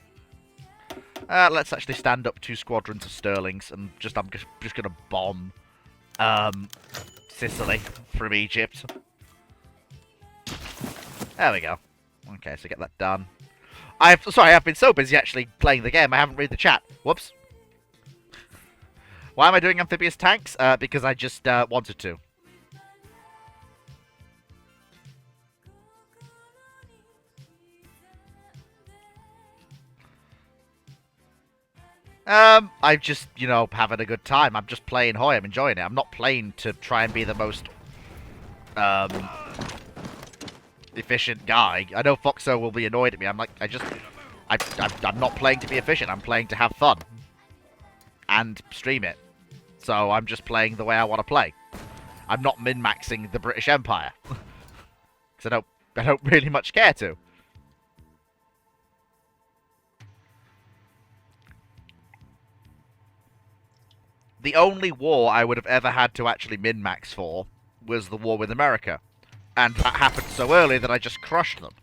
Let's actually stand up 2 squadrons of Sterlings and I'm just gonna bomb Sicily from Egypt. There we go. Okay, so get that done. Sorry, I've been so busy actually playing the game, I haven't read the chat. Whoops. Why am I doing amphibious tanks? Because I just wanted to. I'm just, you know, having a good time. I'm just playing HOI. I'm enjoying it. I'm not playing to try and be the most, efficient guy. I know Foxo will be annoyed at me. I'm like, I'm not playing to be efficient. I'm playing to have fun. And stream it. So I'm just playing the way I want to play. I'm not min-maxing the British Empire. Because I don't really much care to. The only war I would have ever had to actually min-max for was the war with America. And that happened so early that I just crushed them.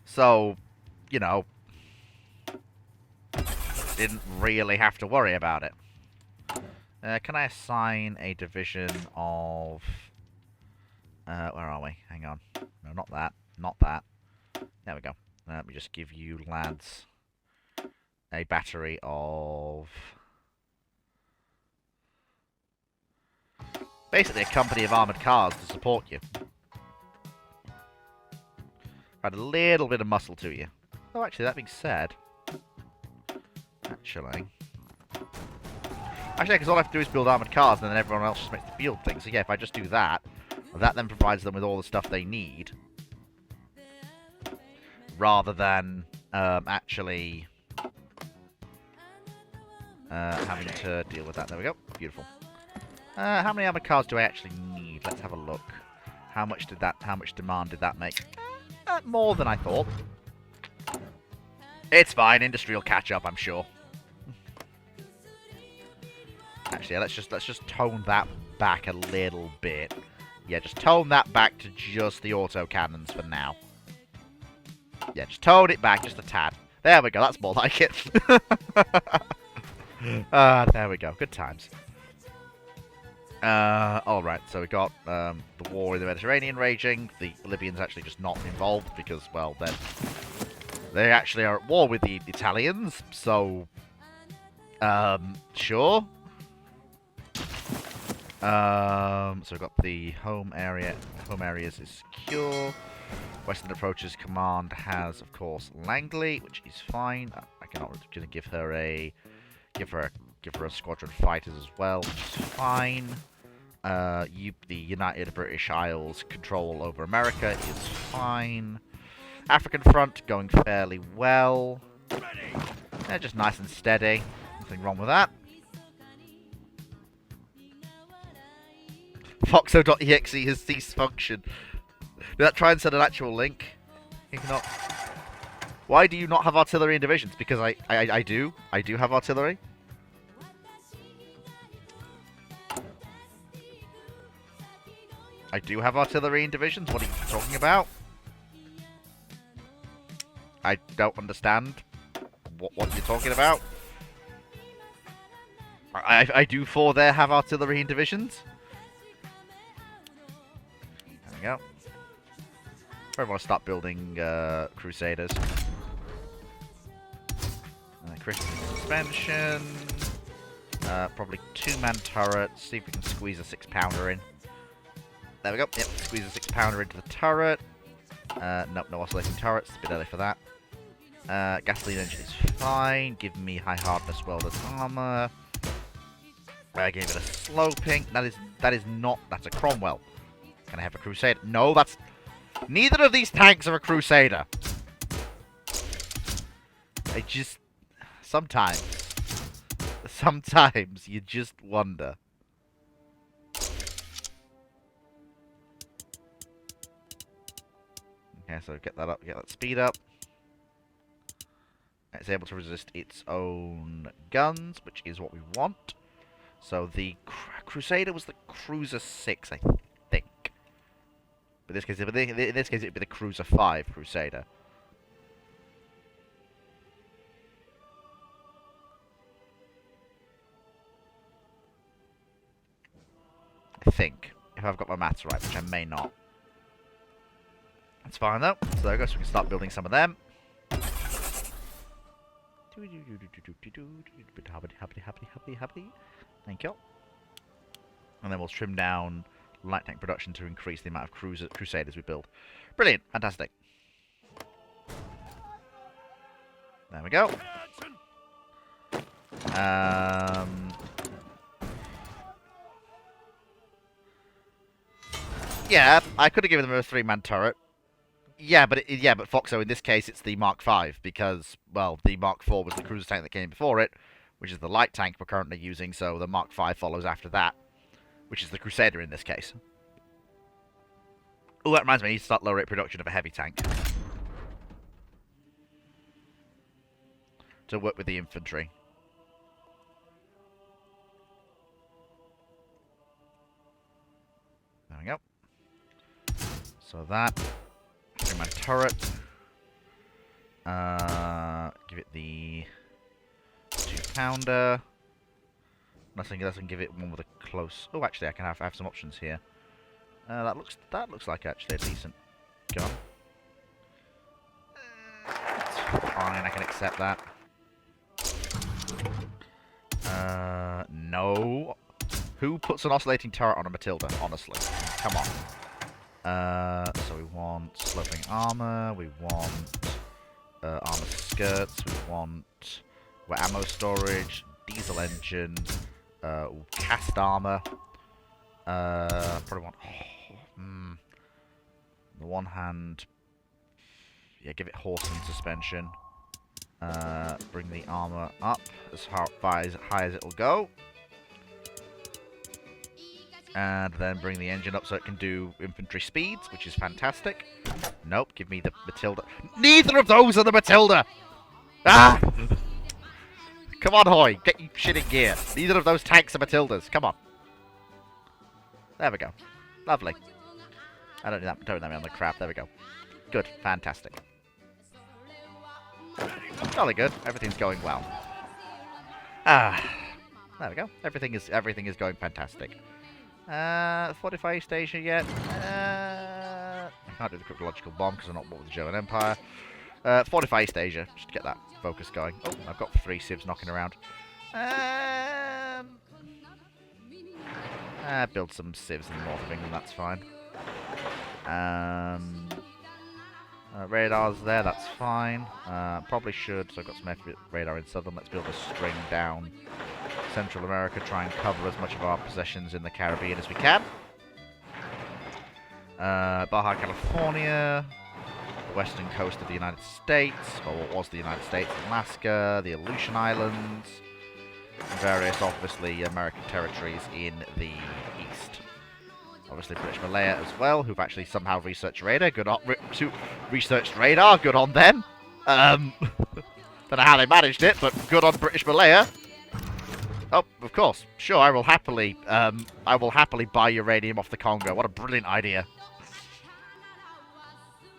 So, you know, didn't really have to worry about it. Can I assign a division of... where are we? Hang on. No, not that. Not that. There we go. Let me just give you lads a battery of... basically a company of armoured cars to support you. Add a little bit of muscle to you. Oh, actually, that being said... Actually, because all I have to do is build armoured cars, and then everyone else just makes the field thing. So yeah, if I just do that, that then provides them with all the stuff they need. Rather than actually having to deal with that. There we go. Beautiful. How many armoured cars do I actually need? Let's have a look. How much demand did that make? More than I thought. It's fine. Industry will catch up, I'm sure. Actually, yeah, let's just tone that back a little bit. Yeah, just tone that back to just the autocannons for now. Yeah, just tone it back just a tad. There we go. That's more like it. There we go. Good times. Alright, so we got the war in the Mediterranean raging. The Libyans actually just not involved because, well, they actually are at war with the Italians. So, sure. So we've got the home area. Home areas is secure. Western Approaches Command has, of course, Langley, which is fine. I cannot going to give her a squadron of fighters as well, which is fine. The United British Isles control over America is fine. African front going fairly well. Yeah, just nice and steady. Nothing wrong with that. Foxo.exe has ceased function. Did that try and send an actual link? I think not. Why do you not have artillery in divisions? Because I do. I do have artillery. I do have artillery in divisions. What are you talking about? I don't understand what you're talking about. I do for there have artillery in divisions. There we go. I want to start building Crusaders. Christian suspension. Probably 2-man turrets. See if we can squeeze a 6-pounder in. There we go. Yep, squeeze a 6-pounder into the turret. Nope, no oscillating turrets. A bit early for that. Gasoline engine is fine. Give me high hardness welded armor. I gave it a sloping. That is not. That's a Cromwell. Can I have a Crusader? No, that's. Neither of these tanks are a Crusader. I just. Sometimes you just wonder. Okay, so get that up, get that speed up. It's able to resist its own guns, which is what we want. So the Crusader was the Cruiser 6, I think. But in this case, it'd be the Cruiser 5 Crusader. I think, if I've got my maths right, which I may not. That's fine though. So there we go, so we can start building some of them. Thank you. And then we'll trim down light tank production to increase the amount of Crusaders we build. Brilliant, fantastic. There we go. Yeah, I could have given them a 3-man turret. Yeah, but Foxo, in this case, it's the Mark V because, well, the Mark IV was the cruiser tank that came before it, which is the light tank we're currently using, so the Mark V follows after that, which is the Crusader in this case. Oh, that reminds me, I need to start low rate production of a heavy tank to work with the infantry. There we go. So that, bring my turret. Give it the 2-pounder. Nothing doesn't give it one with a close. Oh, actually, I can have some options here. That looks like actually a decent gun. It's fine, I can accept that. No. Who puts an oscillating turret on a Matilda? Honestly, come on. So we want sloping armor. We want armor skirts. We want ammo storage, diesel engine, cast armor. Probably want. On the one hand, yeah, give it horse and suspension. Bring the armor up as high as it will go. And then bring the engine up so it can do infantry speeds, which is fantastic. Nope, give me the Matilda. Neither of those are the Matilda! Ah! Come on, HOI, get your shit in gear. Neither of those tanks are Matildas. Come on. There we go. Lovely. I don't let me on the crap. There we go. Good. Fantastic. Jolly good. Everything's going well. Ah. There we go. Everything is going fantastic. Fortify East Asia yet? I can't do the cryptological bomb because I'm not with the German Empire. Fortify East Asia, just to get that focus going. Oh, I've got 3 civs knocking around. Build some civs in the north of England, that's fine. Radars there, that's fine. Probably should, so I've got some radar in southern. Let's build a string down Central America, try and cover as much of our possessions in the Caribbean as we can. Baja California, the western coast of the United States, or what was the United States, Alaska, the Aleutian Islands, and various, obviously, American territories in the east. Obviously, British Malaya as well, who've actually somehow researched radar. Good on researched radar. Good on them. Don't know how they managed it, but good on British Malaya. Oh, of course. Sure, I will happily buy uranium off the Congo. What a brilliant idea.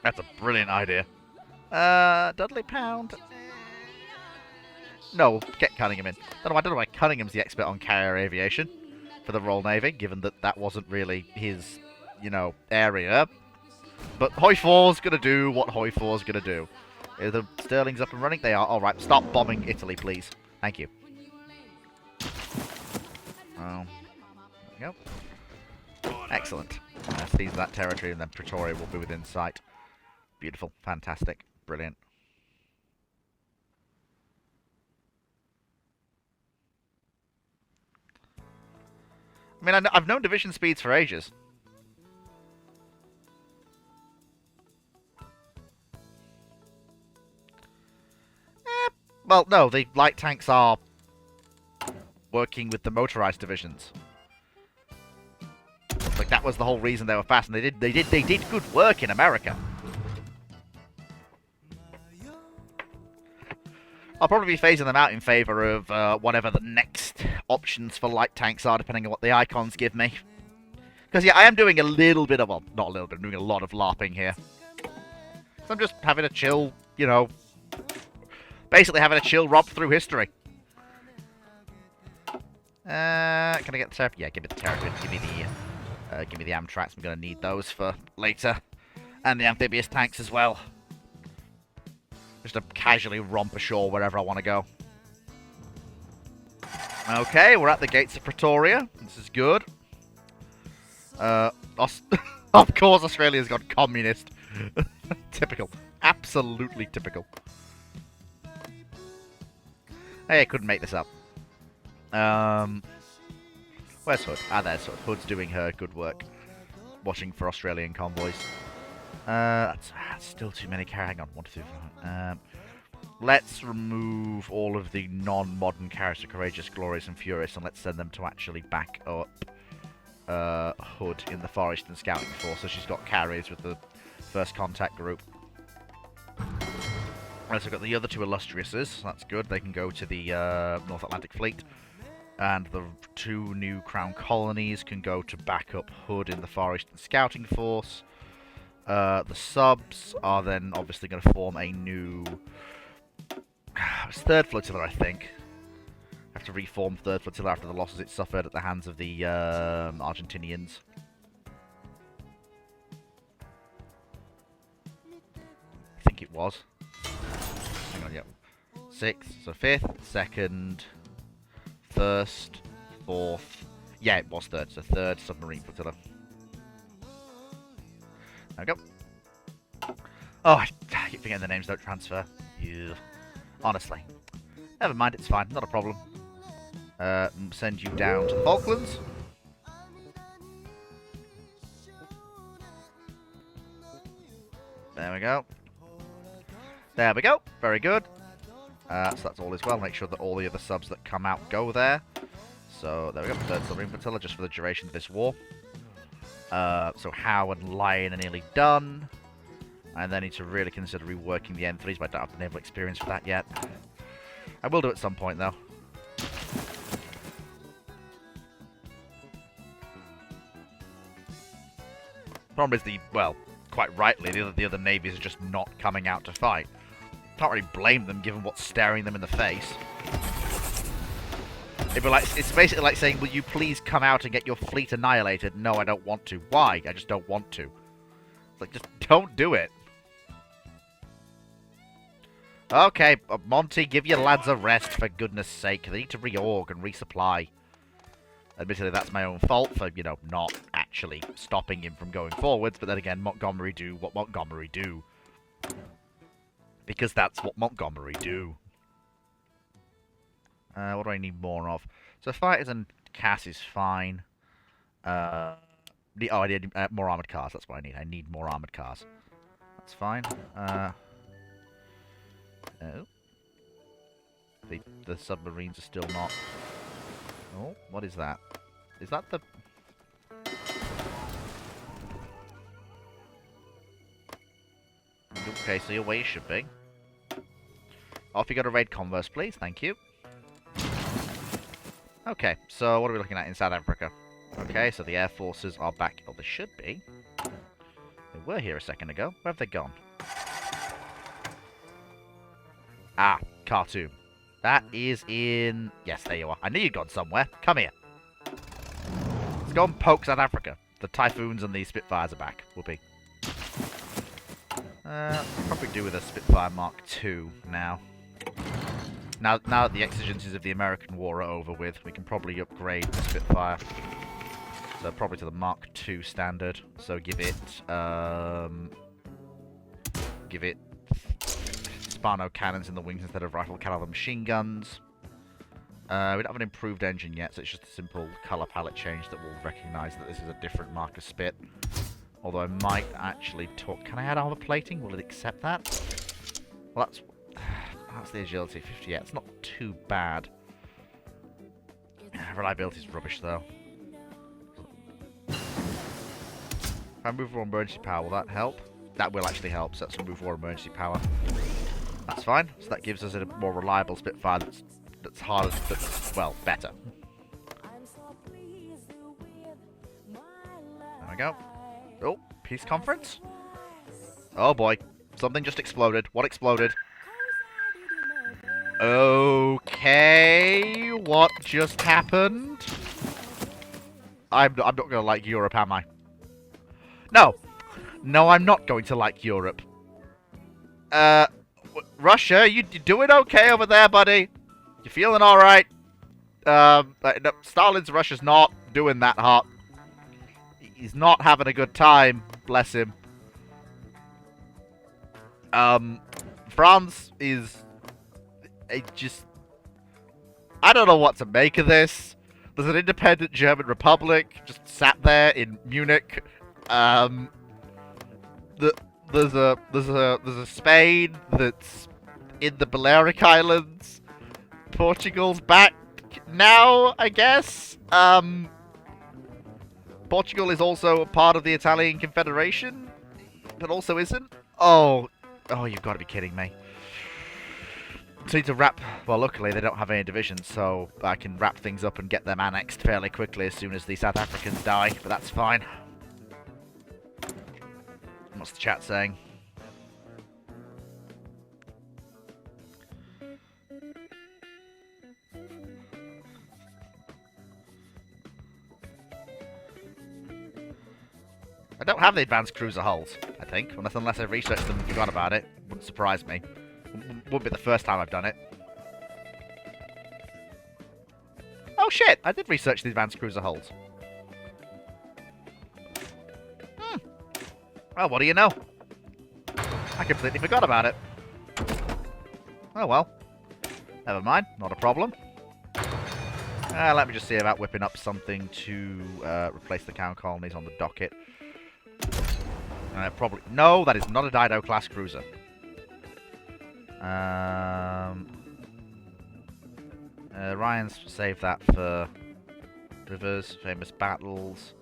That's a brilliant idea. Dudley Pound. No, get Cunningham in. I don't know why Cunningham's the expert on carrier aviation for the Royal Navy, given that that wasn't really his, area. But HOI IV's gonna do what HOI IV's gonna do. Are the Sterling's up and running? They are. Alright, stop bombing Italy, please. Thank you. There we go. Excellent. Seize that territory, and then Pretoria will be within sight. Beautiful. Fantastic. Brilliant. I mean, I've known division speeds for ages. Well, no, the light tanks are working with the motorized divisions. Like, that was the whole reason they were fast, and they did good work in America. I'll probably be phasing them out in favor of whatever the next options for light tanks are, depending on what the icons give me. Because, yeah, I am doing a little bit of, well, not a little bit, I'm doing a lot of LARPing here. So I'm just having a chill, basically having a chill romp through history. Can I get the Terrapin? Yeah, give me the Terrapin. Give me the Amtraks. I'm going to need those for later. And the amphibious tanks as well. Just to casually romp ashore wherever I want to go. Okay, we're at the gates of Pretoria. This is good. Of course, Australia's gone communist. Typical. Absolutely typical. Hey, I couldn't make this up. Where's Hood? Ah, there's Hood. Hood's doing her good work. Watching for Australian convoys. That's still too many. Hang on, 1, 2, 5. Let's remove all of the non-modern characters, Courageous, Glorious, and Furious, and let's send them to actually back up Hood in the Far Eastern Scouting Force, so she's got carries with the first contact group. So we've got the other 2 Illustriouses. That's good. They can go to the North Atlantic Fleet. And the 2 new Crown Colonies can go to back up Hood in the Far Eastern Scouting Force. The subs are then obviously going to form a new... It's 3rd Flotilla, I think. Have to reform 3rd Flotilla after the losses it suffered at the hands of the Argentinians. I think it was. Hang on, yep. 6th, so 5th, 2nd, 1st, 4th. Yeah, it was 3rd, so 3rd Submarine Flotilla. There we go. Oh, I keep forgetting the names don't transfer. Ew. Honestly. Never mind, it's fine, not a problem. Send you down to the Falklands. There we go. There we go. Very good. So that's all as well. Make sure that all the other subs that come out go there. So there we go. 3rd Submarine Flotilla just for the duration of this war. So Howe and Lion are nearly done. And then need to really consider reworking the N3s, but I don't have the naval experience for that yet. I will do at some point, though. Problem is well, quite rightly, the other navies are just not coming out to fight. Can't really blame them, given what's staring them in the face. It's basically like saying, will you please come out and get your fleet annihilated? No, I don't want to. Why? I just don't want to. It's like, just don't do it. Okay, Monty, give your lads a rest, for goodness sake. They need to reorg and resupply. Admittedly, that's my own fault for, you know, not actually stopping him from going forwards, but then again, Montgomery do what Montgomery do. Because that's what Montgomery do. What do I need more of? So fighters and Cass is fine. I need more armoured cars, that's what I need. I need more armoured cars. That's fine. Oh. The submarines are still not... Oh, what is that? Is that the... Okay, so you're where you should be. Off you go to raid Converse, please. Thank you. Okay, so what are we looking at in South Africa? Okay, so the air forces are back. Oh, they should be. They were here a second ago. Where have they gone? Ah, Khartoum. That is in... Yes, there you are. I knew you'd gone somewhere. Come here. Let's go and poke South Africa. The Typhoons and the Spitfires are back. Whoopee. Probably do with a Spitfire Mark II now. Now that the exigencies of the American War are over with, we can probably upgrade the Spitfire. So probably to the Mark II standard. So give it Spano cannons in the wings instead of rifle caliber machine guns. We don't have an improved engine yet, so it's just a simple colour palette change that will recognise that this is a different mark of Spit. Although I might actually talk... Can I add armour plating? Will it accept that? Well, that's the agility 50. Yeah, it's not too bad. Reliability is rubbish, though. If I move more emergency power, will that help? That will actually help, so let's remove more emergency power. That's fine. So that gives us a more reliable Spitfire that's harder, that's, well, better. There we go. Oh, peace conference? Oh boy. Something just exploded. What exploded? Okay, what just happened? I'm not going to like Europe, am I? No. No, I'm not going to like Europe. Russia, you doing okay over there, buddy? You feeling alright? No, Stalin's Russia's not doing that hot. He's not having a good time, bless him. France is... I don't know what to make of this. There's an independent German republic just sat there in Munich. Um, there's a Spain that's in the Balearic Islands. Portugal's back now, I guess. Portugal is also a part of the Italian Confederation, but also isn't. Oh, you've got to be kidding me. So need to wrap. Well, luckily they don't have any divisions, so I can wrap things up and get them annexed fairly quickly as soon as the South Africans die. But that's fine. What's the chat saying? I don't have the advanced cruiser hulls, I think, unless I've researched them and forgot about it. Wouldn't surprise me. Wouldn't be the first time I've done it. Oh shit! I did research the advanced cruiser hulls. Well, what do you know? I completely forgot about it. Oh well. Never mind, not a problem. Let me just see about whipping up something to replace the Crown colonies on the docket. Probably... No, that is not a Dido-class cruiser. Ryan's saved that for rivers, famous battles,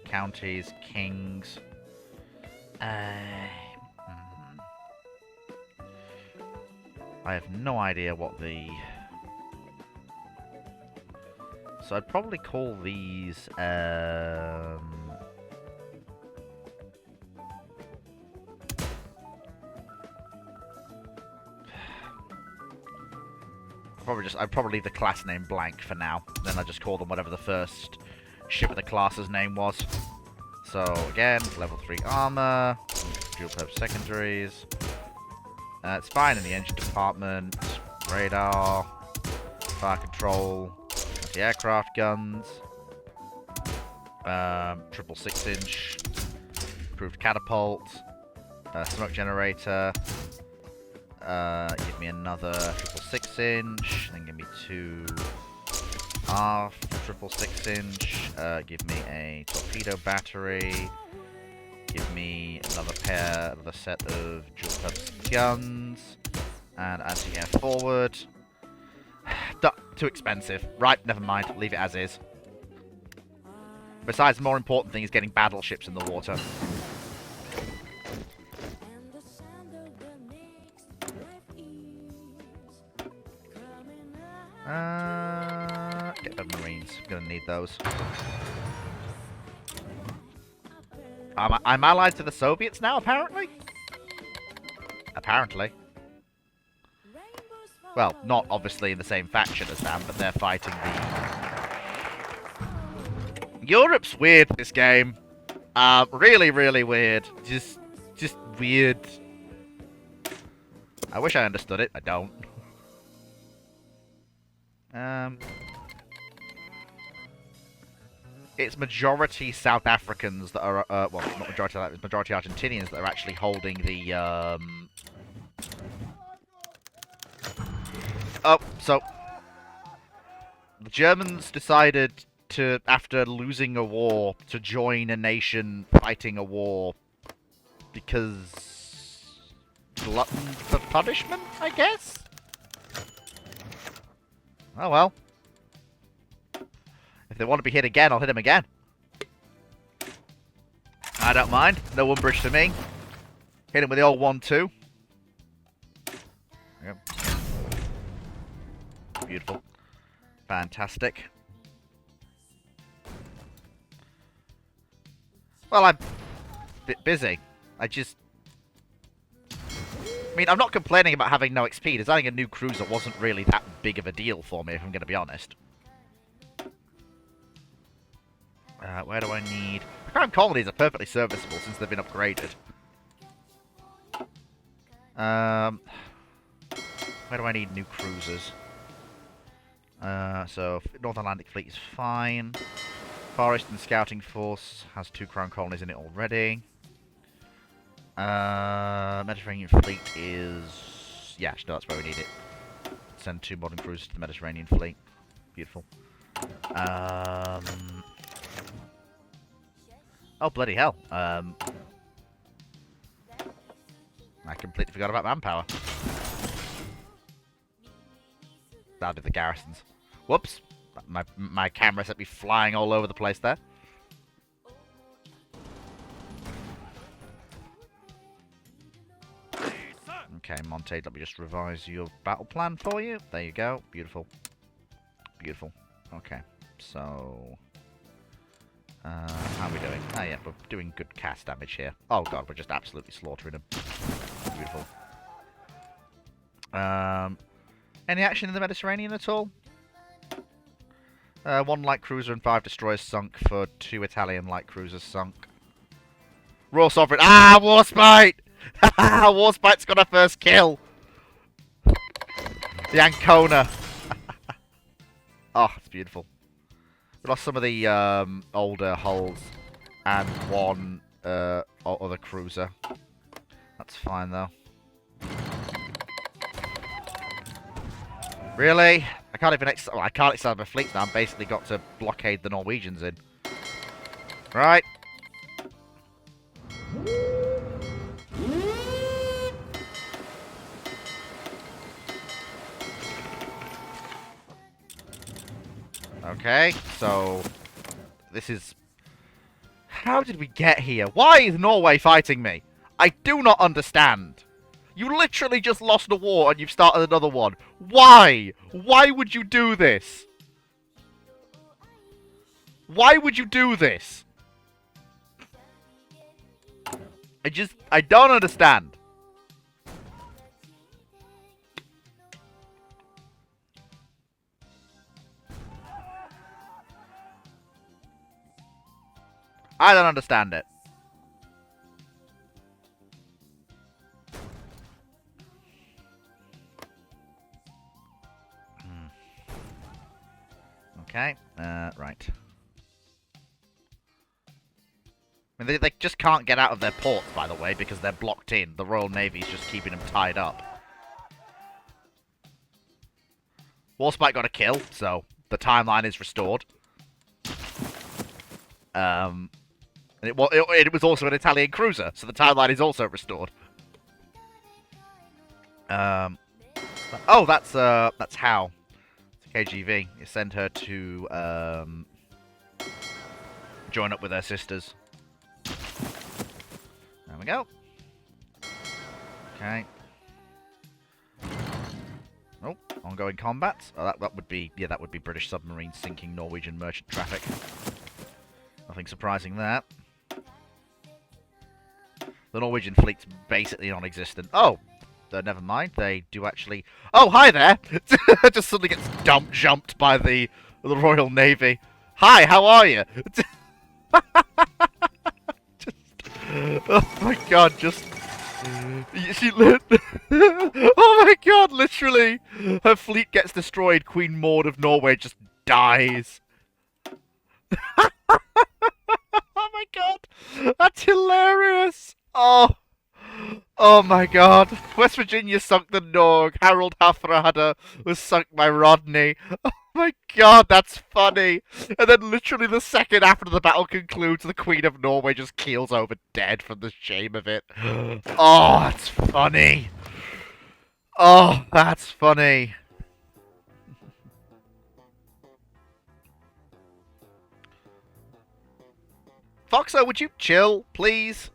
counties, kings. I have no idea what the... So I'd probably call these... I'd probably leave the class name blank for now. Then I just call them whatever the first ship of the class's name was. So again, level 3 armor, dual purpose secondaries. It's fine in the engine department, radar, fire control, anti-aircraft guns, triple 6-inch, improved catapult, smoke generator. Give me another triple 6-inch, then give me 2 half triple 6-inch, give me a torpedo battery, give me another set of dual purpose guns, and anti-air forward. Too expensive. Right, never mind, leave it as is. Besides, the more important thing is getting battleships in the water. Get the Marines. I'm gonna need those. I'm allied to the Soviets now, apparently? Apparently. Well, not obviously in the same faction as them, but they're fighting the... Europe's weird, this game. Really, really weird. Just weird. I wish I understood it. I don't. It's majority South Africans that are, well, not majority, it's majority Argentinians that are actually holding the, Oh, so... The Germans decided to, after losing a war, to join a nation fighting a war because... glutton for punishment, I guess? Oh well. If they want to be hit again, I'll hit them again. I don't mind. No umbrage to me. Hit him with the old 1-2. Yep. Beautiful. Fantastic. Well, I'm a bit busy. I mean, I'm not complaining about having no XP. Designing a new cruiser wasn't really that big of a deal for me, if I'm going to be honest. Where do I need... The Crown colonies are perfectly serviceable since they've been upgraded. Where do I need new cruisers? So, North Atlantic Fleet is fine. Far Eastern Scouting Force has 2 Crown colonies in it already. Mediterranean Fleet is... Yeah, no, that's where we need it. Send 2 modern cruisers to the Mediterranean Fleet. Beautiful. Oh, bloody hell. I completely forgot about manpower. That'll be the garrisons. Whoops. My camera set me flying all over the place there. Okay, Monte, let me just revise your battle plan for you. There you go. Beautiful. Beautiful. Okay, so... how are we doing? Oh yeah, we're doing good cast damage here. Oh god, we're just absolutely slaughtering them. Beautiful. Any action in the Mediterranean at all? 1 light cruiser and 5 destroyers sunk for 2 Italian light cruisers sunk. Royal Sovereign. Ah, Warspite! Warspite's got her first kill. The Ancona. Oh, it's beautiful. We lost some of the older hulls and 1 other cruiser. That's fine though. Really? I can't even I can't extend my fleets now. I've basically got to blockade the Norwegians in. Right. Okay, so this is... How did we get here? Why is Norway fighting me? I do not understand. You literally just lost a war and you've started another one. Why? Why would you do this? Why would you do this? I don't understand. I don't understand it. Okay, right. I mean, they just can't get out of their ports, by the way, because they're blocked in. The Royal Navy's just keeping them tied up. Warspite got a kill, so the timeline is restored. It was also an Italian cruiser, so the timeline is also restored. Oh, that's how. KGV. You send her to join up with her sisters. There we go. Okay. Oh, ongoing combat. Oh, that would be British submarines sinking Norwegian merchant traffic. Nothing surprising there. The Norwegian fleet's basically non-existent. Oh, never mind. They do actually... Oh, hi there! Just suddenly gets jumped by the Royal Navy. Hi, how are you? Oh my god, just... Oh my god, literally! Her fleet gets destroyed. Queen Maud of Norway just dies. Oh my god! That's hilarious! Oh my god. West Virginia sunk the Norg. Harold Hafrada was sunk by Rodney. Oh my god, that's funny. And then literally the second after the battle concludes, the Queen of Norway just keels over dead from the shame of it. Oh, that's funny. Oh, that's funny. Foxo, would you chill, please?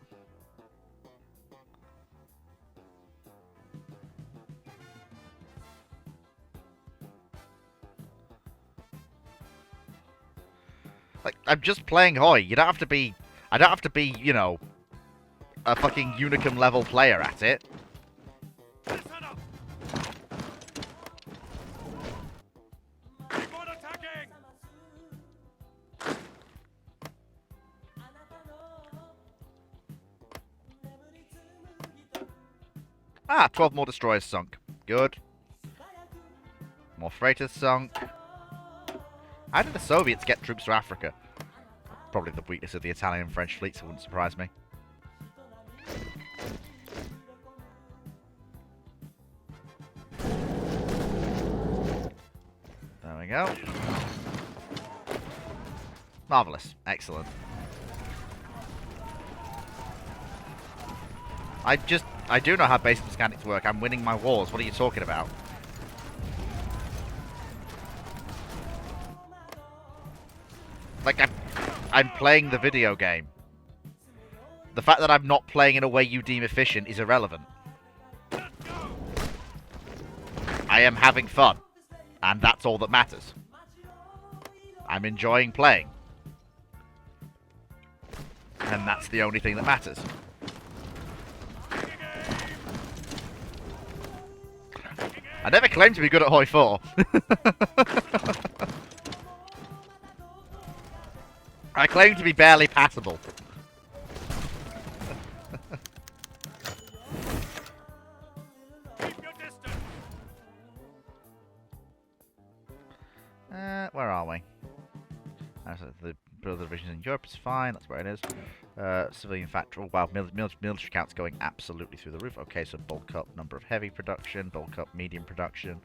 Like, I'm just playing HOI. You don't have to be... I don't have to be, you know, a fucking Unicum level player at it. Ah, 12 more destroyers sunk. Good. More freighters sunk. How did the Soviets get troops to Africa? Probably the weakness of the Italian and French fleets, it wouldn't surprise me. There we go. Marvellous. Excellent. I do know how basic mechanics work. I'm winning my wars. What are you talking about? Like, I'm playing the video game. The fact that I'm not playing in a way you deem efficient is irrelevant. I am having fun. And that's all that matters. I'm enjoying playing. And that's the only thing that matters. I never claimed to be good at HOI IV. I claim to be barely passable. Where are we? The brother divisions in Europe is fine. That's where it is. Civilian factory. Wow, military count's going absolutely through the roof. Okay, so bulk up number of heavy production, bulk up medium production.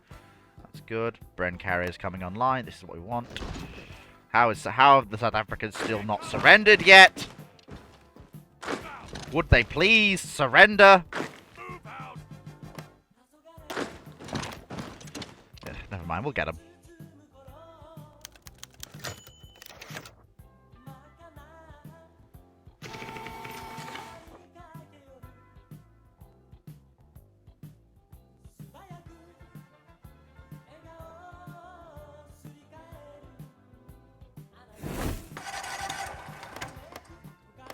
That's good. Bren carriers coming online. This is what we want. How have the South Africans still not surrendered yet? Would they please surrender? Yeah, never mind, we'll get them.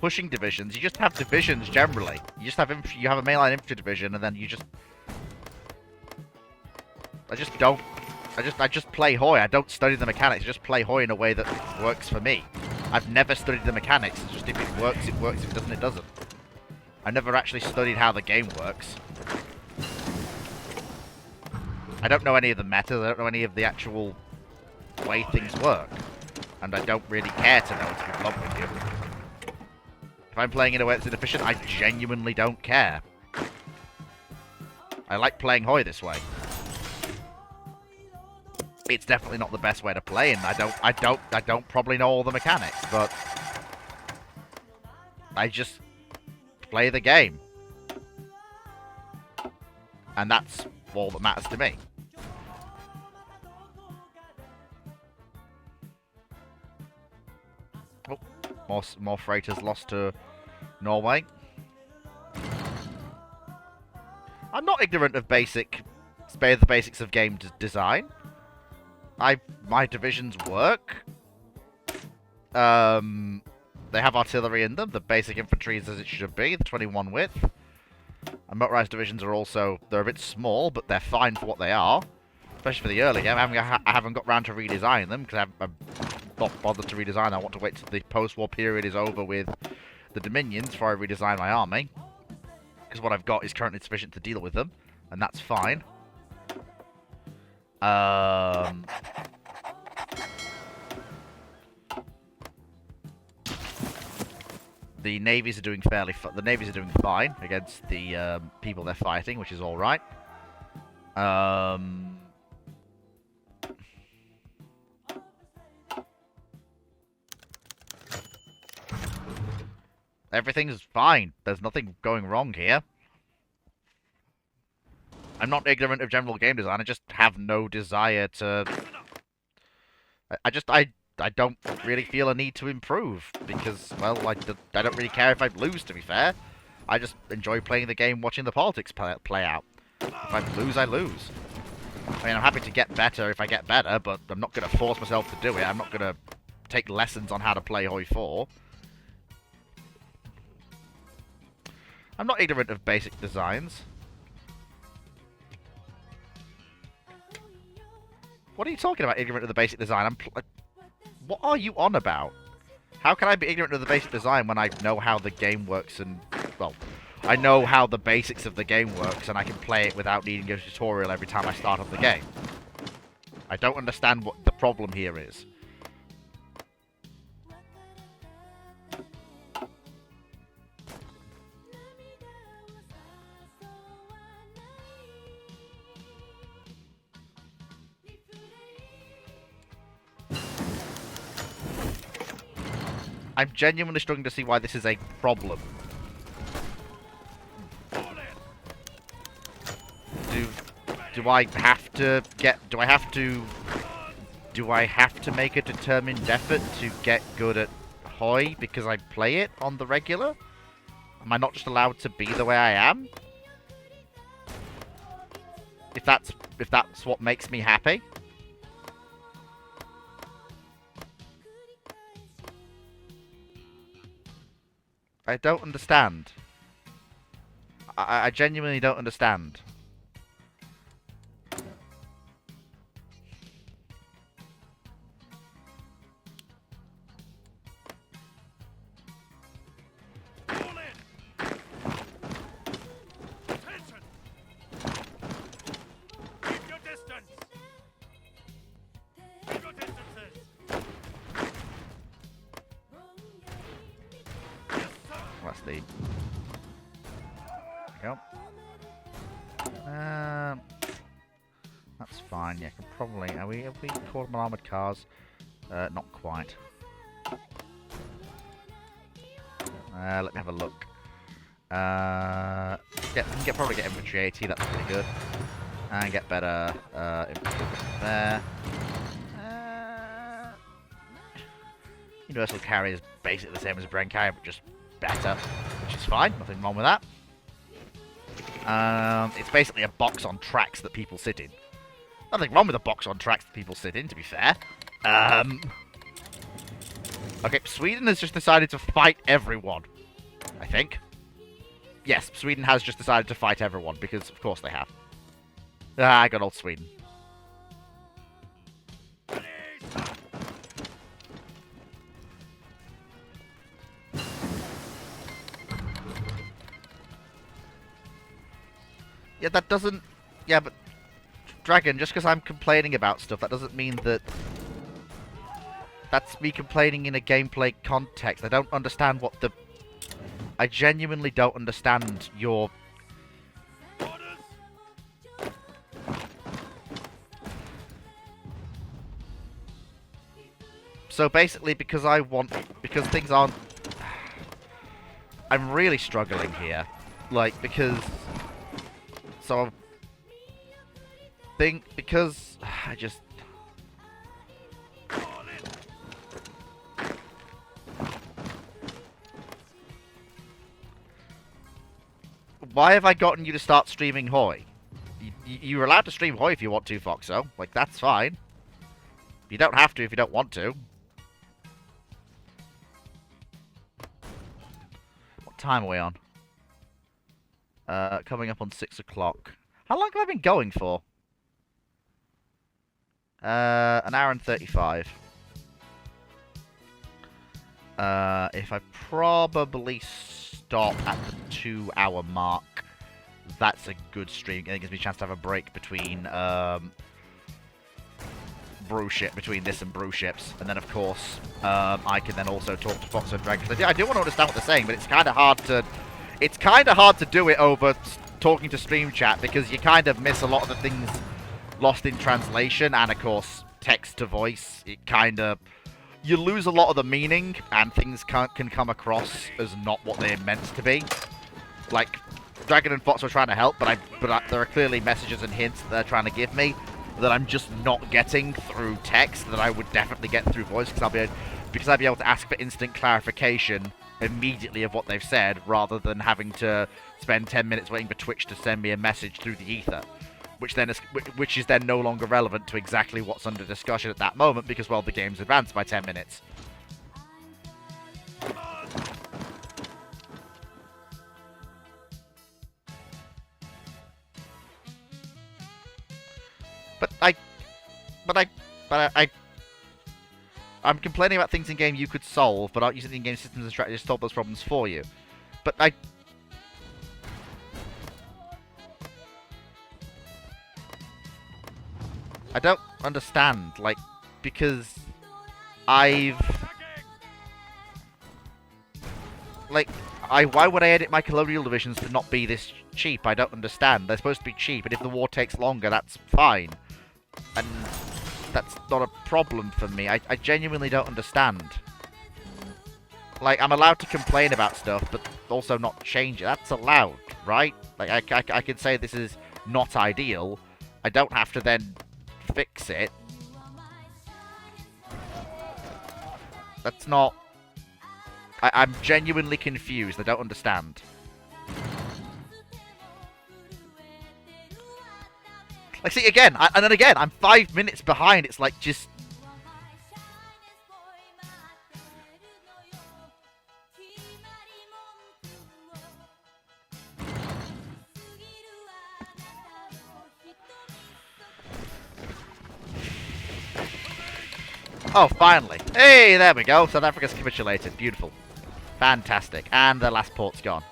Pushing divisions. You just have divisions generally. You just have a mainline infantry division, and then you just. I just play HOI. I don't study the mechanics. I just play HOI in a way that works for me. I've never studied the mechanics. It's just if it works, it works. If it doesn't, it doesn't. I never actually studied how the game works. I don't know any of the metas. I don't know any of the actual way things work, and I don't really care to know, to be blunt with you. If I'm playing in a way that's inefficient, I genuinely don't care. I like playing HOI this way. It's definitely not the best way to play, and I don't probably know all the mechanics, but I just play the game. And that's all that matters to me. Oh, more freighters lost to Norway. I'm not ignorant of the basics of game design. My divisions work. They have artillery in them. The basic infantry is as it should be. The 21 width. And motorized divisions are also, they're a bit small, but they're fine for what they are. Especially for the early game. I haven't got round to redesigning them because I'm not bothered to redesign. I want to wait till the post-war period is over with the Dominions before I redesign my army. Because what I've got is currently sufficient to deal with them, and that's fine. The navies are doing fine against the people they're fighting, which is all right. Everything's fine. There's nothing going wrong here. I'm not ignorant of general game design. I just have no desire to. I don't really feel a need to improve because, well, I don't really care if I lose, to be fair. I just enjoy playing the game, watching the politics play out. If I lose, I lose. I mean, I'm happy to get better if I get better, but I'm not going to force myself to do it. I'm not going to take lessons on how to play HOI IV. I'm not ignorant of basic designs. What are you talking about, ignorant of the basic design? What are you on about? How can I be ignorant of the basic design when I know how the game works and, well, I know how the basics of the game works and I can play it without needing a tutorial every time I start up the game? I don't understand what the problem here is. I'm genuinely struggling to see why this is a problem. Do I have to get... Do I have to make a determined effort to get good at HOI because I play it on the regular? Am I not just allowed to be the way I am? If that's what makes me happy? I don't understand. I genuinely don't understand. That's the... Yep. That's fine. Yeah, can probably. Have we caught them on armored cars? Not quite. Let me have a look. We can probably get infantry 80. That's pretty good. And get better infantry there. Universal carry is basically the same as Bren carry, but just better, which is fine. Nothing wrong with that. It's basically a box on tracks that people sit in. Nothing wrong with a box on tracks that people sit in, to be fair. Okay, Sweden has just decided to fight everyone, I think. Yes, Sweden has just decided to fight everyone, because of course they have. Ah, good old Sweden. Yeah, that doesn't... Yeah, but... Dragon, just because I'm complaining about stuff, that doesn't mean that... That's me complaining in a gameplay context. I don't understand what the... I genuinely don't understand your... So basically, because I want... Because things aren't... I'm really struggling here. Like, because... So... Because... I just... Why have I gotten you to start streaming HOI? You're allowed to stream HOI if you want to, Foxo. Like, that's fine. You don't have to if you don't want to. What time are we on? Coming up on 6 o'clock. How long have I been going for? An hour and 35. If I probably stop at the 2-hour mark, that's a good stream. It gives me a chance to have a break between between this and brew ships, and then of course I can then also talk to Fox and Dragon. I do want to understand what they're saying, but it's kind of hard to. It's kind of hard to do it over talking to stream chat because you kind of miss a lot of the things lost in translation, and of course text to voice. It kind of you lose a lot of the meaning, and things can come across as not what they're meant to be. Like Dragon and Fox are trying to help, but there are clearly messages and hints that they're trying to give me that I'm just not getting through text that I would definitely get through voice because I'd be able to ask for instant clarification immediately of what they've said rather than having to spend 10 minutes waiting for Twitch to send me a message through the ether, which is then no longer relevant to exactly what's under discussion at that moment because, well, the game's advanced by 10 minutes. I'm complaining about things in game you could solve, but aren't using the in-game systems and strategies to solve those problems for you. But I don't understand, like, because why would I edit my colonial divisions to not be this cheap? I don't understand. They're supposed to be cheap, and if the war takes longer, that's fine. And that's not a problem for me. I genuinely don't understand. Like, I'm allowed to complain about stuff, but also not change it. That's allowed, right? Like, I can say this is not ideal. I don't have to then fix it. That's not... I'm genuinely confused. I don't understand. Like, see, again, and then again, I'm 5 minutes behind. It's like, just... Oh, finally. Hey, there we go. South Africa's capitulated. Beautiful. Fantastic. And the last port's gone.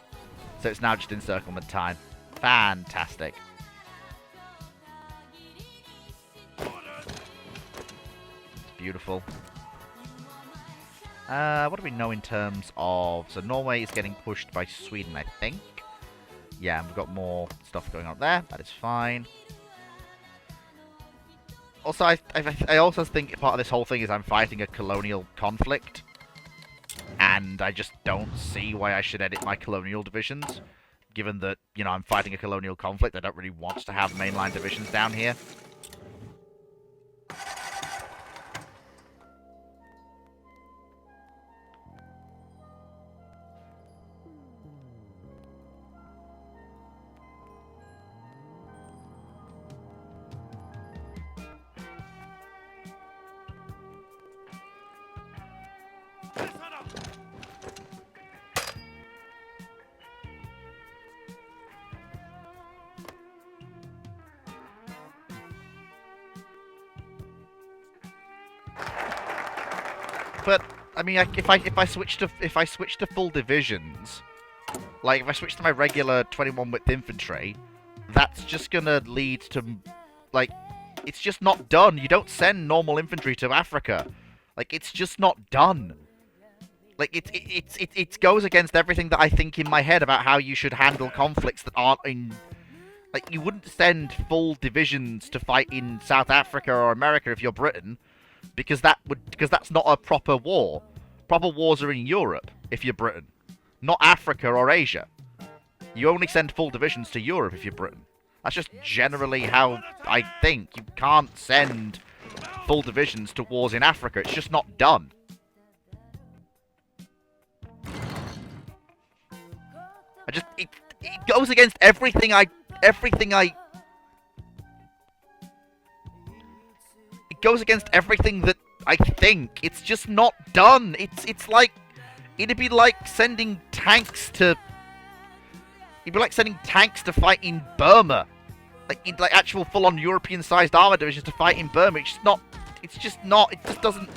So it's now just encirclement time. Fantastic. Beautiful. What do we know in terms of... So Norway is getting pushed by Sweden, I think. Yeah, and we've got more stuff going on there. That is fine. Also, I also think part of this whole thing is I'm fighting a colonial conflict. And I just don't see why I should edit my colonial divisions. Given that, you know, I'm fighting a colonial conflict, I don't really want to have mainline divisions down here. But I mean, if I switch to full divisions, like if I switch to my regular 21 width infantry, that's just gonna lead to, like, it's just not done. You don't send normal infantry to Africa, like it's just not done. Like it goes against everything that I think in my head about how you should handle conflicts that aren't in. Like, you wouldn't send full divisions to fight in South Africa or America if you're Britain. Because that's not a proper war. Proper wars are in Europe, if you're Britain. Not Africa or Asia. You only send full divisions to Europe if you're Britain. That's just generally how I think. You can't send full divisions to wars in Africa. It's just not done. It goes against everything I goes against everything that I think. It's just not done. It's like it'd be like sending tanks to fight in Burma. Like actual full-on European-sized armor divisions to fight in Burma. It just doesn't.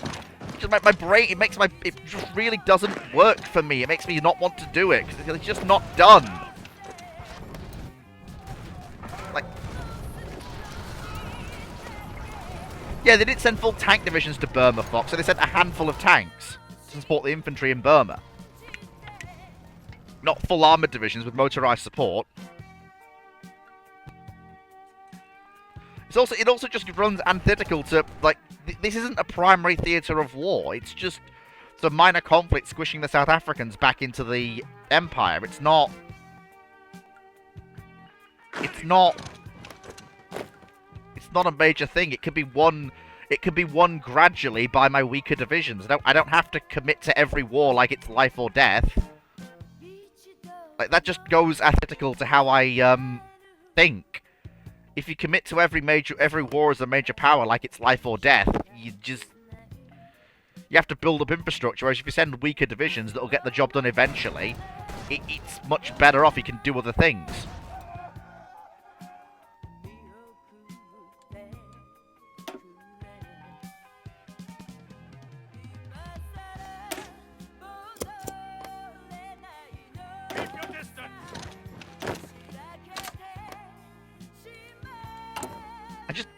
My brain, it just really doesn't work for me. It makes me not want to do it because it's just not done. Like, yeah, they didn't send full tank divisions to Burma, Fox, so they sent a handful of tanks to support the infantry in Burma. Not full armoured divisions with motorised support. It also just runs antithetical to, like, this isn't a primary theatre of war. It's just a minor conflict squishing the South Africans back into the Empire. It's not a major thing. It could be won gradually by my weaker divisions. I don't have to commit to every war like it's life or death. Like, that just goes antithetical to how I think. If you commit to every war as a major power like it's life or death, you have to build up infrastructure. Whereas if you send weaker divisions that'll get the job done eventually, it's much better off. You can do other things.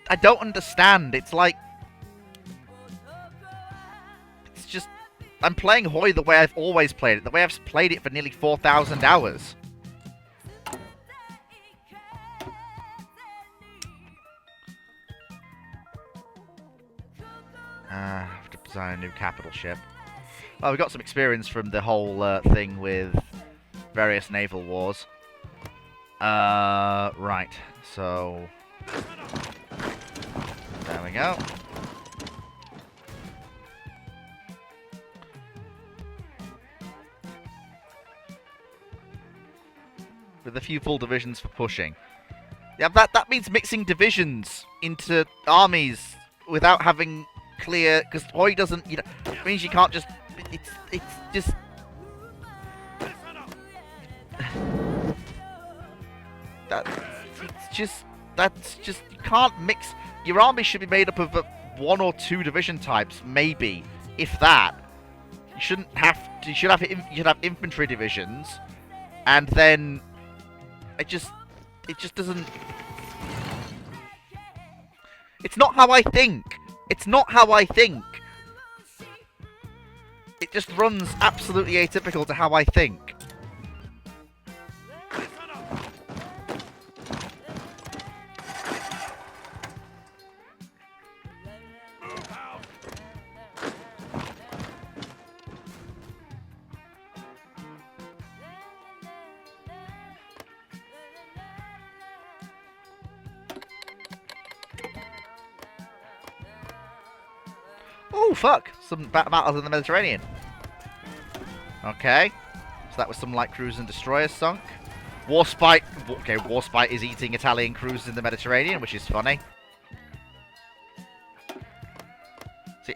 I don't understand. It's like... It's just... I'm playing HOI the way I've always played it. The way I've played it for nearly 4,000 hours. I have to design a new capital ship. Well, we got some experience from the whole thing with various naval wars. Right. So there we go. With a few full divisions for pushing. Yeah, that means mixing divisions into armies without having clear, because HOI doesn't, you know, it means you can't just, it's just, that's just, you can't mix, your army should be made up of 1 or 2 division types, maybe, if that. You shouldn't have, you should have infantry divisions, and then, it just doesn't, it's not how I think. It's not how I think. It just runs absolutely atypical to how I think. Oh, fuck! Some battles in the Mediterranean. Okay. So that was some light cruisers and destroyers sunk. Warspite. Okay, Warspite is eating Italian cruisers in the Mediterranean, which is funny. So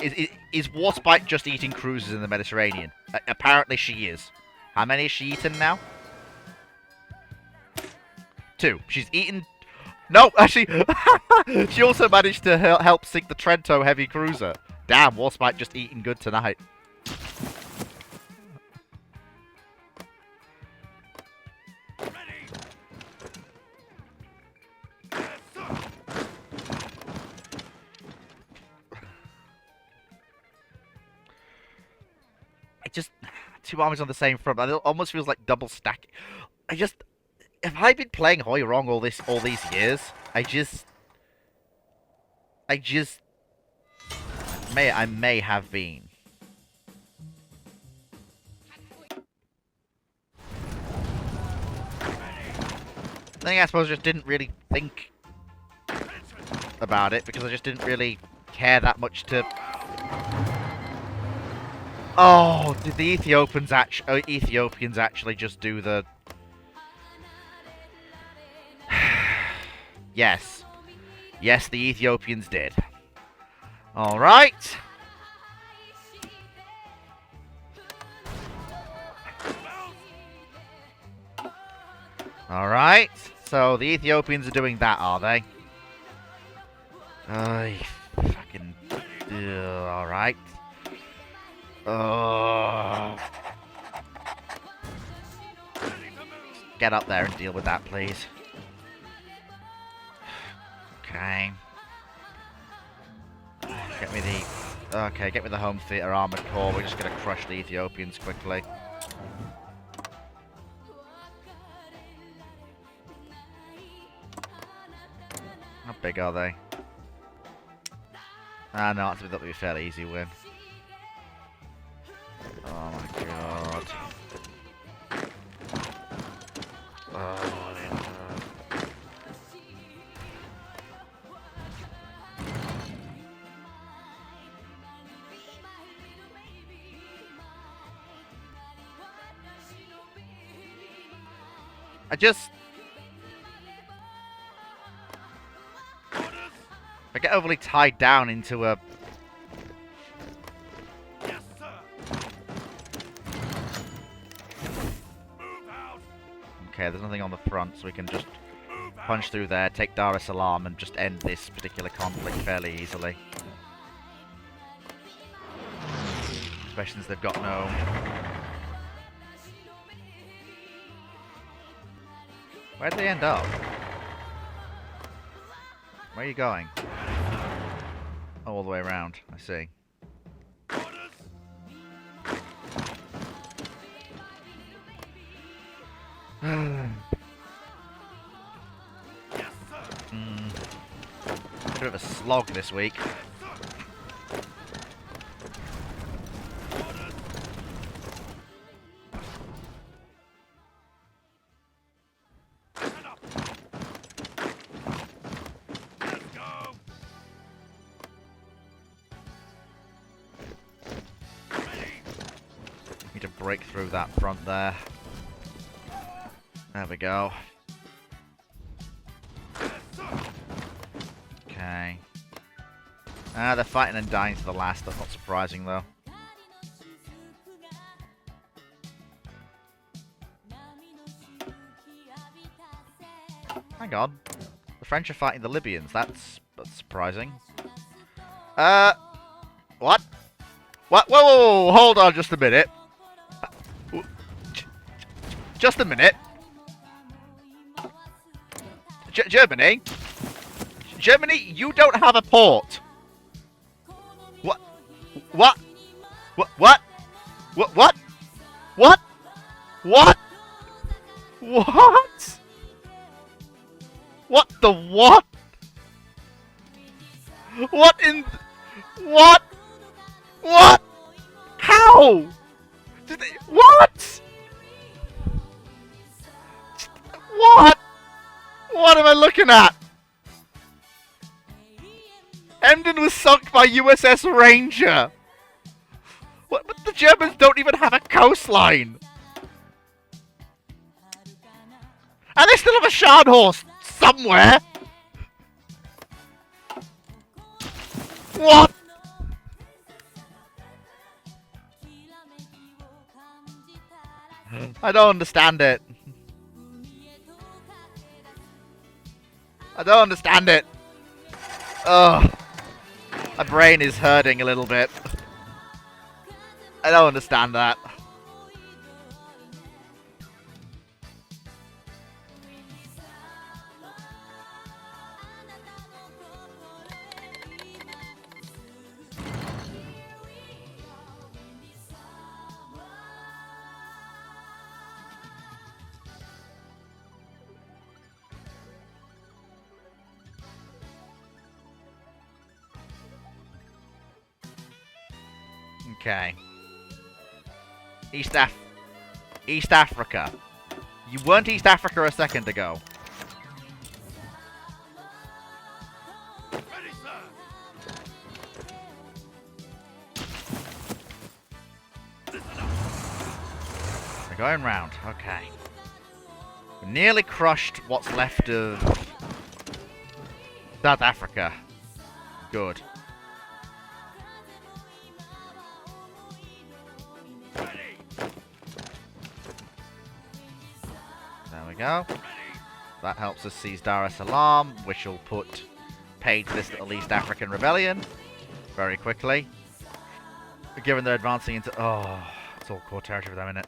is Warspite just eating cruisers in the Mediterranean? Apparently she is. How many has she eaten now? 2. She's eaten... No, actually, she also managed to help sink the Trento heavy cruiser. Damn, Warspite just eating good tonight. I just... 2 armies on the same front. It almost feels like double stacking. Have I been playing HOI wrong all these years? I may have been. I suppose I just didn't really think about it because I just didn't really care that much to. Oh, did the Ethiopians actually just do the? Yes. Yes, the Ethiopians did. Alright. Alright. So, the Ethiopians are doing that, are they? Fucking... alright. Get up there and deal with that, please. Okay. Get me the... Okay, get me the home theatre armoured core. We're just going to crush the Ethiopians quickly. How big are they? Ah, no, that'll be a fairly easy win. Oh my god. Oh, I get overly tied down into a... Yes, sir. Okay, there's nothing on the front, so we can just punch through there, take Dar es Salaam, and just end this particular conflict fairly easily. Especially since they've got no... Where'd they end up? Where are you going? Oh, all the way around. I see. A bit of a slog this week. Need to break through that front there. There we go. Okay. They're fighting and dying to the last. That's not surprising, though. Hang on. The French are fighting the Libyans. That's surprising. What? What? Whoa, whoa, whoa, hold on just a minute. Just a minute. Germany? Germany, you don't have a port. What? What? What? What? What? What? What? What? What? What the what? What in... What? What? How? Did they... What? What? What am I looking at? Emden was sunk by USS Ranger. What? But the Germans don't even have a coastline. And they still have a Scharnhorst somewhere. What? I don't understand it. I don't understand it. Ugh. My brain is hurting a little bit. I don't understand that. Okay. East Africa. You weren't East Africa a second ago. We're going round. Okay. We nearly crushed what's left of South Africa. Good. There we go. That helps us seize Dar es Salaam, which will put paid to this little East African rebellion very quickly. Given they're advancing into... Oh, it's all core territory for them, isn't it?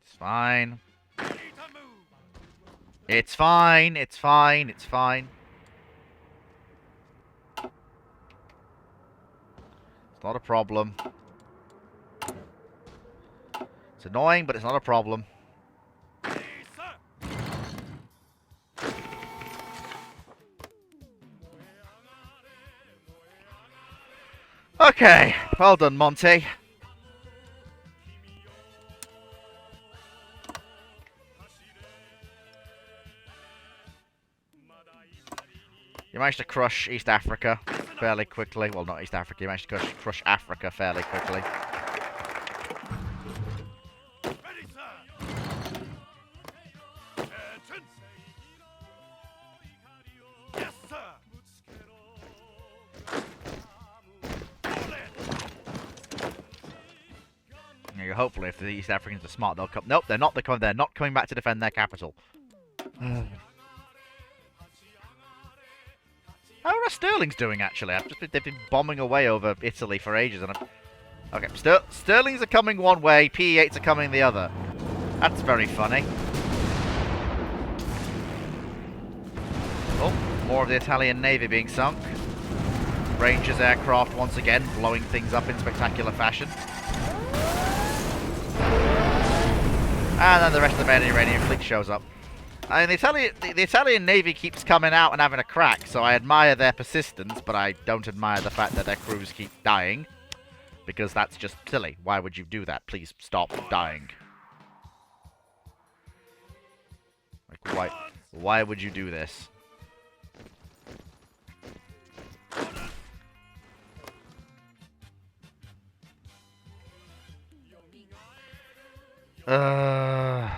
It's fine. It's fine, it's fine, it's fine. It's not a problem. It's annoying, but it's not a problem. Okay, well done, Monty. You managed to crush East Africa fairly quickly. Well, not East Africa. You managed to crush Africa fairly quickly. Yeah, hopefully, if the East Africans are smart, they'll come. Nope, they're not. They're not coming back to defend their capital. How are Sterling's doing, actually? They've been bombing away over Italy for ages. And okay, Sterling's are coming one way, PE8s are coming the other. That's very funny. Oh, more of the Italian Navy being sunk. Rangers aircraft once again blowing things up in spectacular fashion. And then the rest of the Mediterranean fleet shows up. I mean, the Italian Navy keeps coming out and having a crack, so I admire their persistence, but I don't admire the fact that their crews keep dying. Because that's just silly. Why would you do that? Please stop dying. Like, why would you do this? Uh...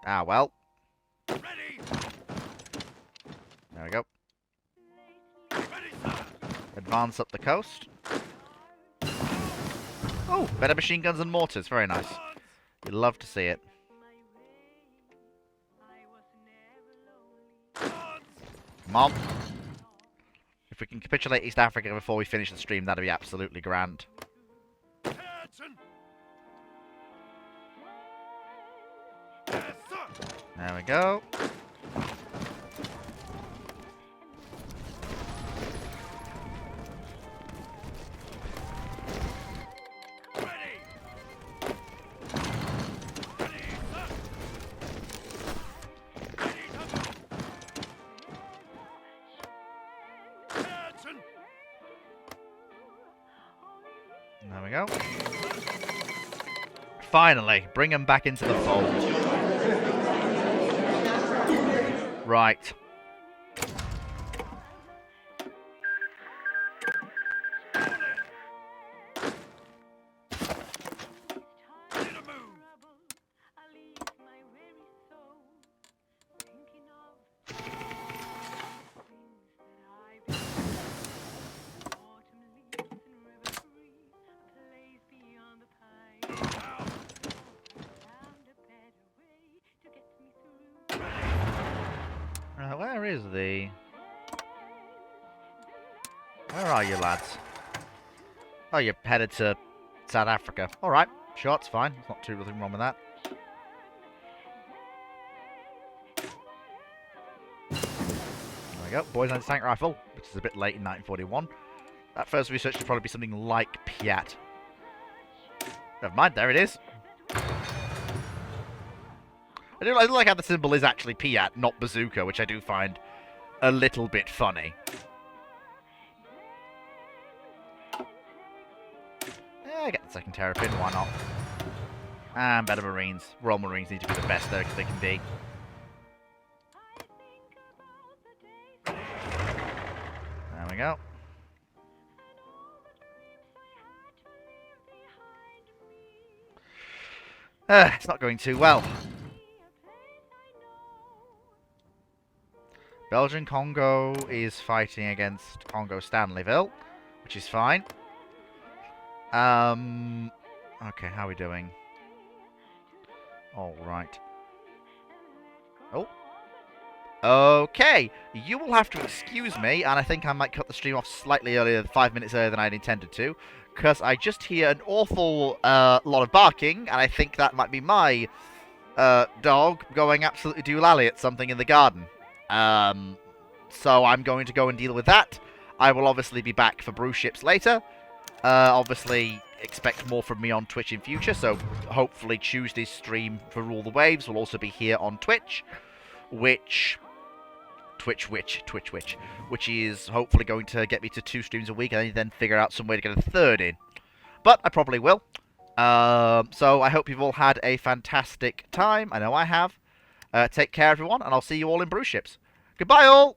Ah, well. Ready. There we go. Ready, sir. Advance up the coast. Oh, better machine guns and mortars. Very nice. You'd love to see it. Mom. If we can capitulate East Africa before we finish the stream, that'd be absolutely grand. Attention. Yes, sir. There we go. Ready. Ready, sir. Ready to move. Attention. There we go. Finally, bring them back into the fold. Right. Ready to move. Now. Where is the... Where are you, lads? Oh, you're headed to South Africa. Alright, sure, it's fine. There's not too nothing wrong with that. There we go. Boys anti-tank rifle, which is a bit late in 1941. That first research should probably be something like Piat. Never mind, there it is. I do like how the symbol is actually Piat, not bazooka, which I do find a little bit funny. Yeah, get the second terrapin, why not? And better Marines. Royal Marines need to be the best they can be. There we go. It's not going too well. Belgian Congo is fighting against Congo Stanleyville, which is fine. Okay, how are we doing? All right. Oh. Okay, you will have to excuse me, and I think I might cut the stream off slightly earlier, 5 minutes earlier than I'd intended to, because I just hear an awful lot of barking, and I think that might be my dog going absolutely doolally at something in the garden. So I'm going to go and deal with that. I will obviously be back for brew ships later. Obviously, expect more from me on Twitch in future, so hopefully Tuesday's stream for Rule the Waves will also be here on Twitch, which is hopefully going to get me to 2 streams a week, and then figure out some way to get a third in. But I probably will. So I hope you've all had a fantastic time. I know I have. Take care, everyone, and I'll see you all in brew ships. Goodbye, all!